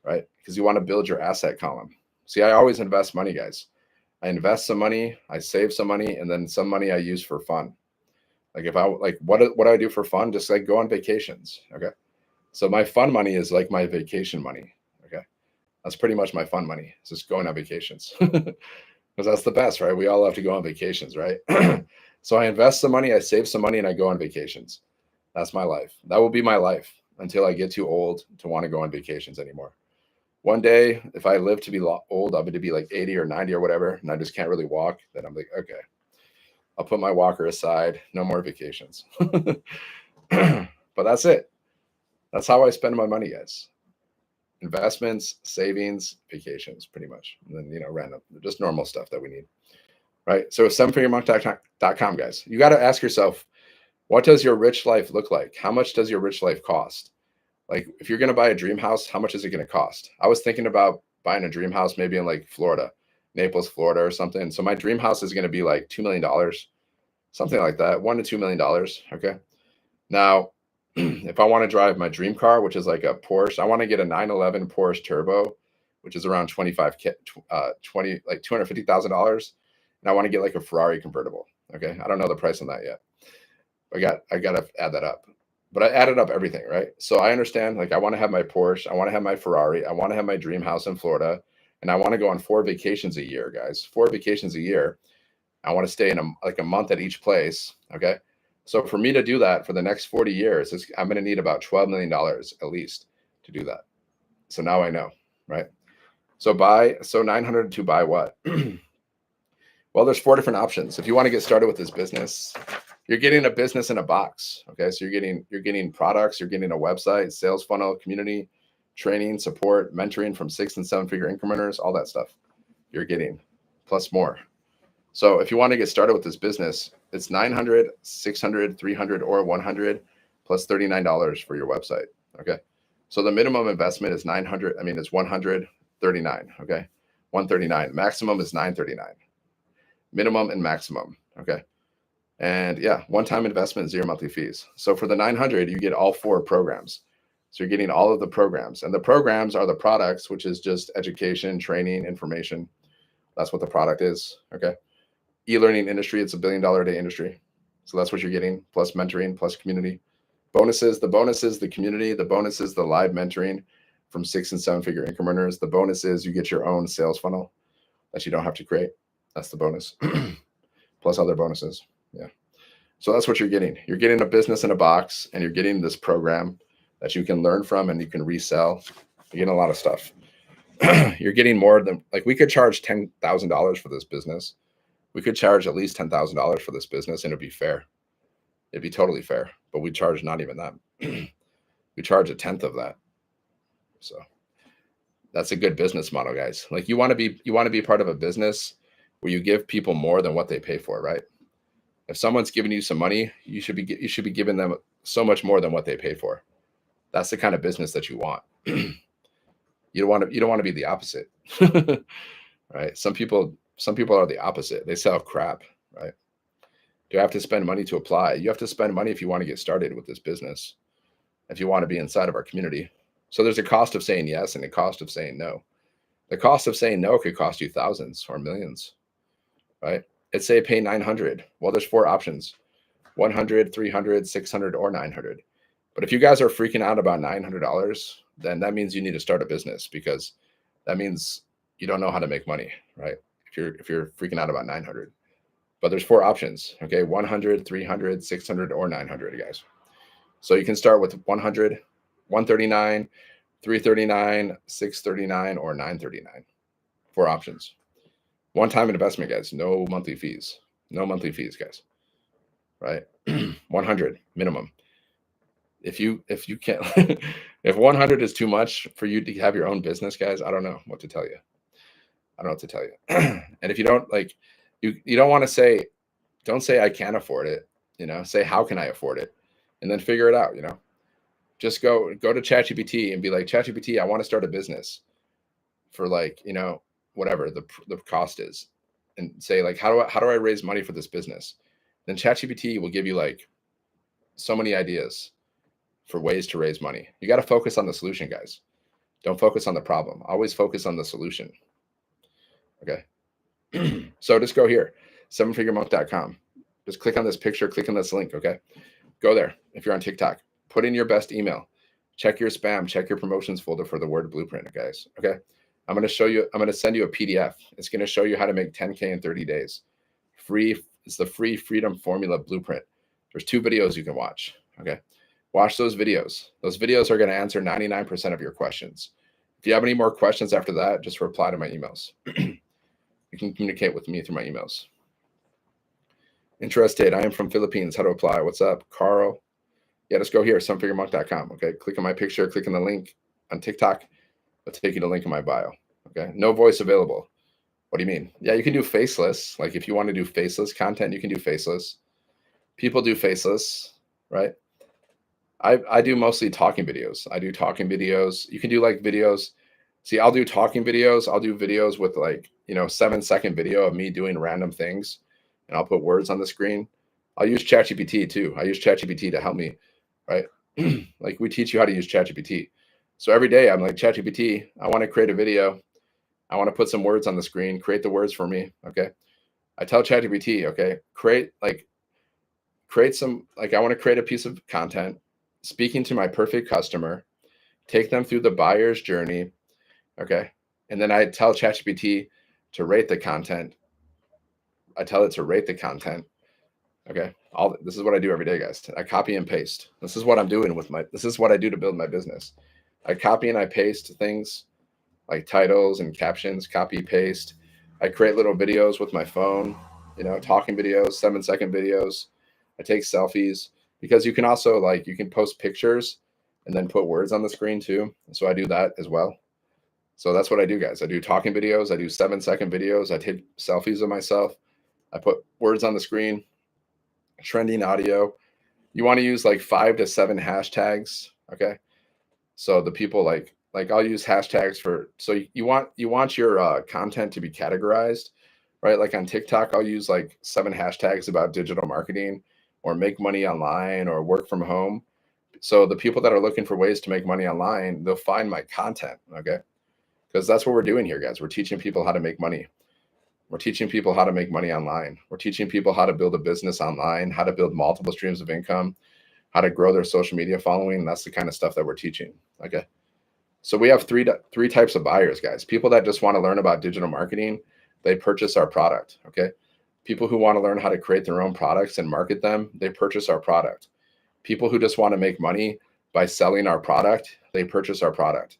right? Because you want to build your asset column. See, I always invest money, guys. I invest some money, I save some money, and then some money I use for fun. Like what do I do for fun? Just like go on vacations. Okay. So my fun money is like my vacation money. Okay. That's pretty much my fun money. It's just going on vacations. Because that's the best, right? We all have to go on vacations, right? So I invest some money, I save some money, and I go on vacations. That's my life. That will be my life until I get too old to want to go on vacations anymore. One day, if I live to be old, I'm going to be like 80 or 90 or whatever, and I just can't really walk, then I'm like, okay, I'll put my walker aside. No more vacations. But that's it. That's how I spend my money, guys. Investments, savings, vacations, pretty much. And then, random, just normal stuff that we need, right? So sevenfiguremonk.com, guys. You got to ask yourself, what does your rich life look like? How much does your rich life cost? Like if you're going to buy a dream house, how much is it going to cost? I was thinking about buying a dream house, maybe in like Florida, Naples, Florida or something. So my dream house is going to be like $2 million, something like that, $1 to $2 million. Okay. Now, if I want to drive my dream car, which is like a Porsche, I want to get a 911 Porsche Turbo, which is around like $250,000. And I want to get like a Ferrari convertible. Okay. I don't know the price on that yet. I got to add that up, but I added up everything, right? So I understand, like, I want to have my Porsche. I want to have my Ferrari. I want to have my dream house in Florida. And I want to go on 4 vacations a year, guys, 4 vacations a year. I want to stay in a month at each place. Okay. So for me to do that for the next 40 years, I'm going to need about $12 million at least to do that. So now I know, right? So 900 to buy what? Well, there's 4 different options. If you want to get started with this business, you're getting a business in a box. Okay. So you're getting products, you're getting a website, sales funnel, community, training, support, mentoring from 6 and 7 figure income earners, all that stuff you're getting, plus more. So if you want to get started with this business, it's 900, 600, 300, or 100 plus $39 for your website. Okay. So the minimum investment is 900. I mean, it's 139. Okay. 139. Maximum is 939. Minimum and maximum. Okay. And yeah, one-time investment, zero monthly fees. So for the 900, you get all 4 programs. So you're getting all of the programs, and the programs are the products, which is just education, training, information. That's what the product is. Okay. E-learning industry, it's $1 billion a day industry. So that's what you're getting, plus mentoring, plus community. Bonuses, the bonus is the community. The bonus is the live mentoring from 6 and 7 figure income earners. The bonus is you get your own sales funnel that you don't have to create. That's the bonus, plus other bonuses. Yeah. So that's what you're getting. You're getting a business in a box, and you're getting this program that you can learn from and you can resell. You're getting a lot of stuff. You're getting more than, like, we could charge $10,000 for this business. We could charge at least $10,000 for this business, and it'd be fair. It'd be totally fair, but we charge not even that. We charge 1/10 of that. So that's a good business model, guys. Like, you want to be part of a business where you give people more than what they pay for, right? If someone's giving you some money, you should be giving them so much more than what they pay for. That's the kind of business that you want. You don't want to be the opposite. Right? Some people are the opposite. They sell crap, right? Do you have to spend money to apply? You have to spend money if you want to get started with this business, if you want to be inside of our community. So there's a cost of saying yes and a cost of saying no. The cost of saying no could cost you thousands or millions, right? Let's say pay 900. Well, there's 4 options: 100, 300, 600, or 900. But if you guys are freaking out about $900, then that means you need to start a business, because that means you don't know how to make money, right? If you're freaking out about 900. But there's 4 options, okay? 100, 300, 600, or 900, guys. So you can start with 100, 139, 339, 639, or 939. 4 options. One-time investment, guys. No monthly fees. No monthly fees, guys. Right? 100 minimum. If you can't, if 100 is too much for you to have your own business, guys, I don't know what to tell you. I don't know what to tell you. And if you don't, like, you don't want to say, don't say I can't afford it. Say how can I afford it, and then figure it out. Just go to ChatGPT and be like, ChatGPT, I want to start a business for, like, whatever the cost is, and say, like, how do I raise money for this business? Then ChatGPT will give you, like, so many ideas for ways to raise money. You got to focus on the solution, guys. Don't focus on the problem. Always focus on the solution. Okay. So just go here, 7figuremonk.com. Just click on this picture, click on this link. Okay. Go there. If you're on TikTok, put in your best email, check your spam, check your promotions folder for the word blueprint, guys. Okay. I'm going to send you a PDF. It's going to show you how to make 10K in 30 days. Free. It's the free freedom formula blueprint. There's 2 videos you can watch. Okay. Watch those videos. Those videos are going to answer 99% of your questions. If you have any more questions after that, just reply to my emails. You can communicate with me through my emails. Interested? I am from Philippines. How to apply? What's up, Carl? Yeah, just go here, sevenfiguremonk.com. Okay, click on my picture, click on the link on TikTok. It'll take you to the link in my bio. Okay, no voice available. What do you mean? Yeah, you can do faceless. Like, if you want to do faceless content, you can do faceless. People do faceless, right? I do mostly talking videos. I do talking videos. You can do, like, videos. See, I'll do talking videos. I'll do videos with, like, 7-second video of me doing random things, and I'll put words on the screen. I'll use ChatGPT too. I use ChatGPT to help me, right? Like, we teach you how to use ChatGPT. So every day I'm like, ChatGPT, I want to create a video. I want to put some words on the screen. Create the words for me. Okay. I tell ChatGPT, okay, create some, like, I want to create a piece of content speaking to my perfect customer, take them through the buyer's journey. Okay. And then I tell ChatGPT to rate the content. I tell it to rate the content. Okay. This is what I do every day, guys. I copy and paste. This is what I'm doing this is what I do to build my business. I copy and I paste things like titles and captions, copy, paste. I create little videos with my phone, talking videos, 7-second videos. I take selfies, because you can also, like, you can post pictures and then put words on the screen too. So I do that as well. So that's what I do, guys. I do talking videos. I do 7-second videos. I take selfies of myself. I put words on the screen, trending audio. You want to use like 5 to 7 hashtags. Okay. So the people like I'll use hashtags for, so you want your content to be categorized, right? Like on TikTok, I'll use like 7 hashtags about digital marketing or make money online or work from home. So the people that are looking for ways to make money online, they'll find my content. Okay. Because that's what we're doing here, guys. We're teaching people how to make money. We're teaching people how to make money online. We're teaching people how to build a business online, how to build multiple streams of income, how to grow their social media following. That's the kind of stuff that we're teaching. Okay. So we have three types of buyers, guys. People that just want to learn about digital marketing, they purchase our product. Okay. People who want to learn how to create their own products and market them, they purchase our product. People who just want to make money by selling our product, they purchase our product.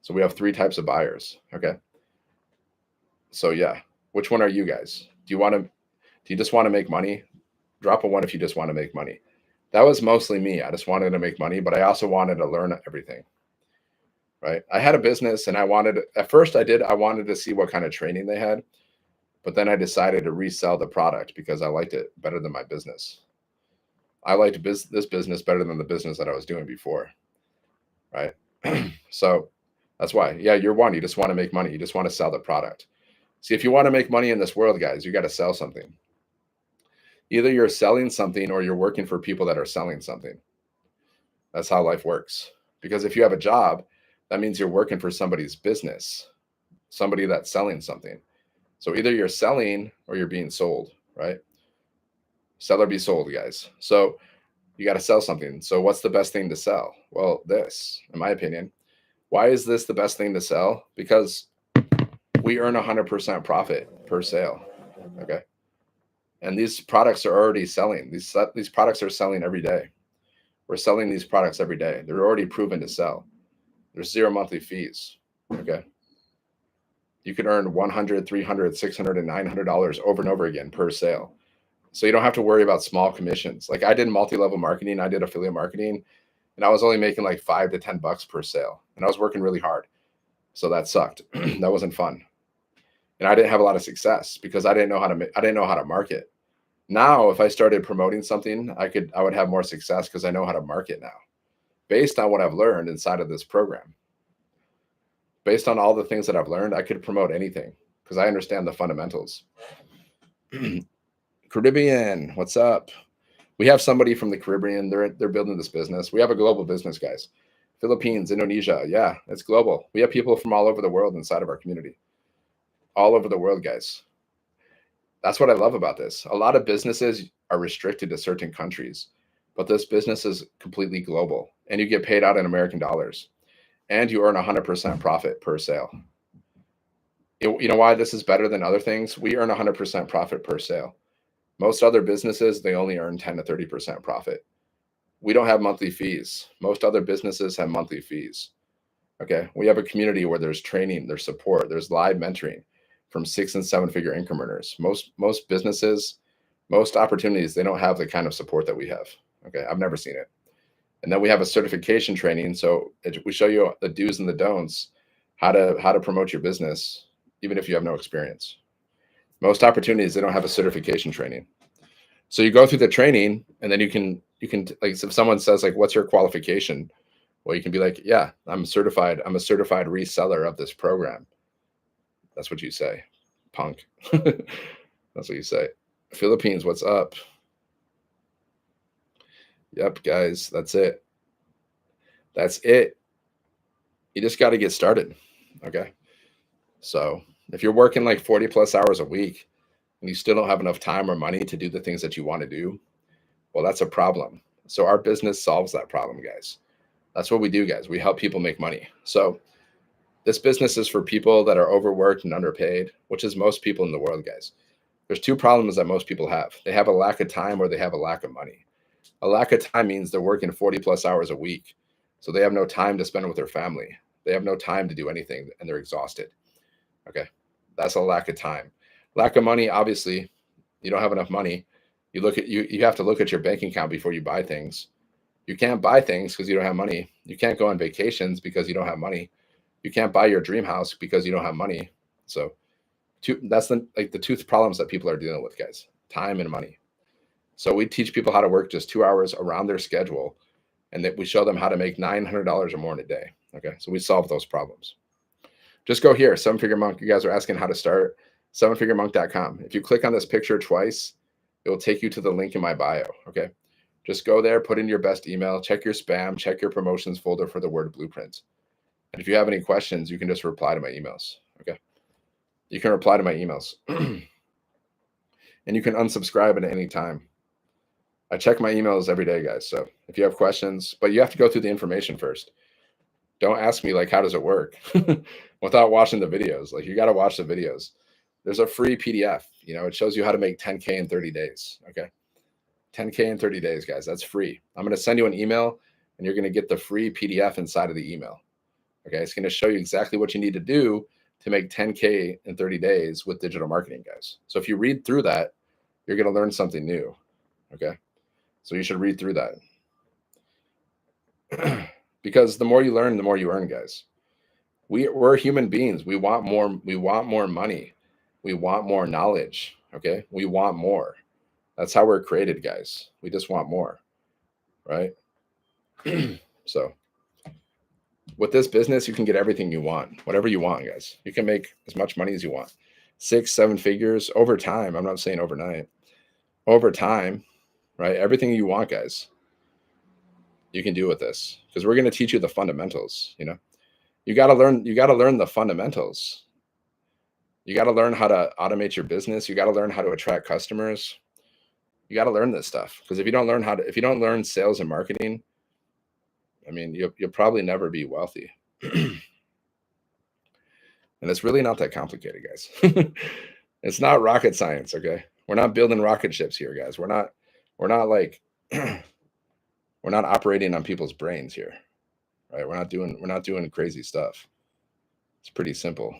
So we have 3 types of buyers. Okay. So yeah, which one are you guys? Do you just want to make money? Drop a 1 if you just want to make money. That was mostly me. I just wanted to make money, but I also wanted to learn everything. Right. I had a business and I wanted to see what kind of training they had, but then I decided to resell the product because I liked it better than my business. I liked this business better than the business that I was doing before. Right. So that's why. Yeah, you're one. You just want to make money. You just want to sell the product. See, if you want to make money in this world, guys, you got to sell something. Either you're selling something or you're working for people that are selling something. That's how life works. Because if you have a job, that means you're working for somebody's business, somebody that's selling something. So either you're selling or you're being sold, right? Sell or be sold, guys. So you got to sell something. So what's the best thing to sell? Well, this, in my opinion. Why is this the best thing to sell? Because we earn 100% profit per sale. Okay. And these products are already selling. These products are selling every day. We're selling these products every day. They're already proven to sell. There's 0 monthly fees. Okay. You can earn $100, $300, $600, and $900 over and over again per sale. So you don't have to worry about small commissions. Like I did multi-level marketing, I did affiliate marketing, and I was only making like $5 to $10 per sale. And I was working really hard. So that sucked. That wasn't fun. And I didn't have a lot of success because I didn't know how to market. Now, if I started promoting something, I would have more success because I know how to market now, based on what I've learned inside of this program. Based on all the things that I've learned, I could promote anything because I understand the fundamentals. Caribbean, what's up? We have somebody from the Caribbean. They're building this business. We have a global business, guys. Philippines, Indonesia. Yeah, it's global. We have people from all over the world inside of our community. All over the world, guys. That's what I love about this. A lot of businesses are restricted to certain countries, but this business is completely global, and you get paid out in American dollars, and you earn 100% profit per sale. You know why this is better than other things? We earn 100% profit per sale. Most other businesses, they only earn 10 to 30% profit. We don't have monthly fees. Most other businesses have monthly fees. Okay. We have a community where there's training, there's support, there's live mentoring from 6 and 7 figure income earners. Most businesses, most opportunities, they don't have the kind of support that we have. Okay. I've never seen it. And then we have a certification training. So we show you the do's and the don'ts, how to promote your business, even if you have no experience. Most opportunities, they don't have a certification training. So you go through the training, and then you can like, if someone says like, what's your qualification? Well, you can be like, yeah, I'm certified. I'm a certified reseller of this program. That's what you say, punk. That's what you say. Philippines, what's up? Yep, guys, that's it. That's it. You just got to get started. Okay. So if you're working like 40 plus hours a week and you still don't have enough time or money to do the things that you want to do, well, that's a problem. So our business solves that problem, guys. That's what we do, guys. We help people make money. So this business is for people that are overworked and underpaid, which is most people in the world, guys. There's 2 problems that most people have. They have a lack of time or they have a lack of money. A lack of time means they're working 40 plus hours a week. So they have no time to spend with their family. They have no time to do anything and they're exhausted. Okay. That's a lack of time. Lack of money, obviously, you don't have enough money. You have to look at your bank account before you buy things. You can't buy things because you don't have money. You can't go on vacations because you don't have money. You can't buy your dream house because you don't have money. So that's the 2 problems that people are dealing with, guys. time and money. So we teach people how to work just 2 hours around their schedule, and that we show them how to make $900 or more in a day. Okay, so we solve those problems. Just go here, Seven Figure Monk. You guys are asking how to start. sevenfiguremonk.com. If you click on this picture twice, it will take you to the link in my bio. Okay, just go there, put in your best email, check your spam, check your promotions folder for the word blueprint. And if you have any questions, you can just reply to my emails. Okay, you can reply to my emails. And you can unsubscribe at any time. I check my emails every day, guys. So if you have questions, but you have to go through the information first. Don't ask me like, how does it work without watching the videos? Like, you got to watch the videos. There's a free PDF, it shows you how to make 10K in 30 days. Okay. 10K in 30 days, guys. That's free. I'm going to send you an email and you're going to get the free PDF inside of the email. Okay. It's going to show you exactly what you need to do to make 10K in 30 days with digital marketing, guys. So if you read through that, you're going to learn something new. Okay. So you should read through that. Because the more you learn, the more you earn, guys. We're human beings. We want more. We want more money. We want more knowledge. Okay. We want more. That's how we're created, guys. We just want more. Right. So with this business, you can get everything you want, whatever you want, guys. You can make as much money as you want. 6, 7 figures over time. I'm not saying overnight. Over time, right? Everything you want, guys, you can do with this, because we're going to teach you the fundamentals. You got to learn the fundamentals. You got to learn how to automate your business. You got to learn how to attract customers. You got to learn this stuff, because if you don't learn sales and marketing, I mean, you'll probably never be wealthy. And it's really not that complicated, guys. It's not rocket science. Okay. We're not building rocket ships here, guys. We're not like, we're not operating on people's brains here, right? We're not doing crazy stuff. It's pretty simple.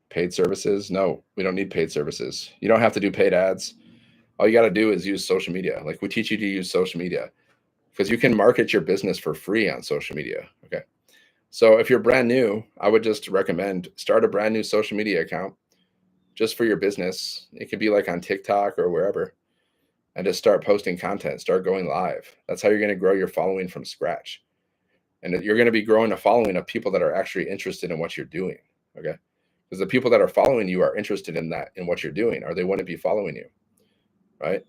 Paid services? No, we don't need paid services. You don't have to do paid ads. All you got to do is use social media. Like, we teach you to use social media, because you can market your business for free on social media. Okay. So if you're brand new, I would just recommend start a brand new social media account just for your business. It could be like on TikTok or wherever, and just start posting content, start going live. That's how you're going to grow your following from scratch. And you're going to be growing a following of people that are actually interested in what you're doing. Okay. Because the people that are following you are interested in what you're doing, or they wouldn't be following you. Right.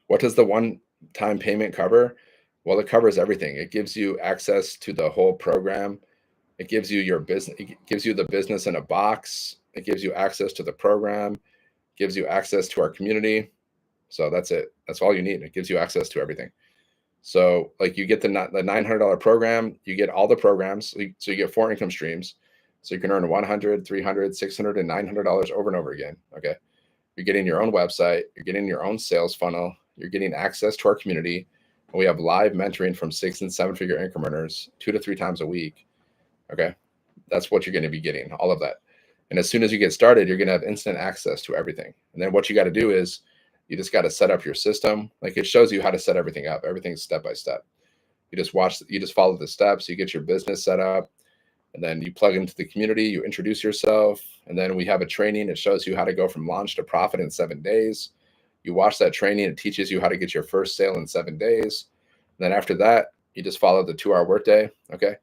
What does the one-time payment cover? Well, it covers everything. It gives you access to the whole program. It gives you your business. It gives you the business in a box. It gives you access to the program. Gives you access to our community. So that's it. That's all you need. It gives you access to everything. So like, you get the $900 program, you get all the programs. So you get 4 income streams. So you can earn $100, $300, $600, and $900 over and over again. Okay. You're getting your own website. You're getting your own sales funnel. You're getting access to our community. And we have live mentoring from 6 and 7 figure income earners 2 to 3 times a week. Okay. That's what you're going to be getting, all of that. And as soon as you get started, you're going to have instant access to everything. And then what you got to do is you just got to set up your system. Like, it shows you how to set everything up. Everything's step by step. You just follow the steps. You get your business set up, and then you plug into the community, you introduce yourself. And then we have a training. It shows you how to go from launch to profit in 7 days. You watch that training. It teaches you how to get your first sale in 7 days. And then after that, you just follow the 2-hour workday. Okay.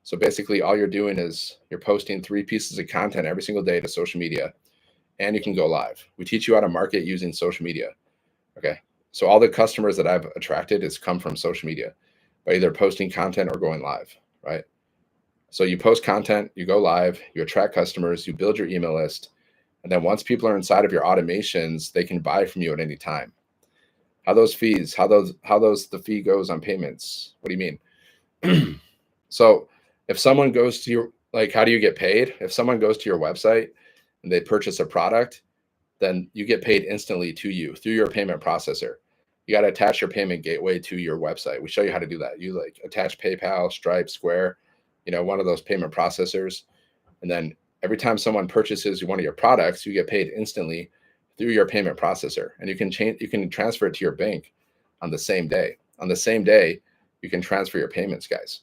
So basically all you're doing is you're posting 3 pieces of content every single day to social media, and you can go live. We teach you how to market using social media. Okay. So all the customers that I've attracted has come from social media by either posting content or going live, right? So you post content, you go live, you attract customers, you build your email list. And then once people are inside of your automations, they can buy from you at any time. How the fee goes on payments? What do you mean? So if someone goes to your, like, how do you get paid? If someone goes to your website and they purchase a product, then you get paid instantly to you through your payment processor. You got to attach your payment gateway to your website. We show you how to do that. You attach PayPal, Stripe, Square, one of those payment processors. And then every time someone purchases one of your products, you get paid instantly through your payment processor. And you can transfer it to your bank on the same day. On the same day, you can transfer your payments, guys.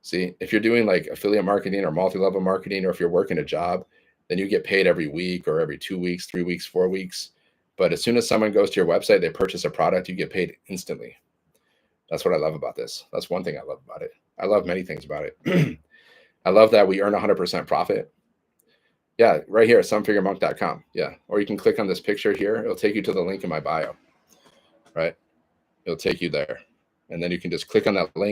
See, if you're doing like affiliate marketing or multi-level marketing, or if you're working a job then you get paid every week or every 2 weeks, 3 weeks, 4 weeks. But as soon as someone goes to your website, they purchase a product, you get paid instantly. That's what I love about this. That's one thing I love about it. I love many things about it. I love that we earn 100% profit. Yeah, right here, somefiguremonk.com. Yeah, or you can click on this picture here. It'll take you to the link in my bio, right? It'll take you there. And then you can just click on that link.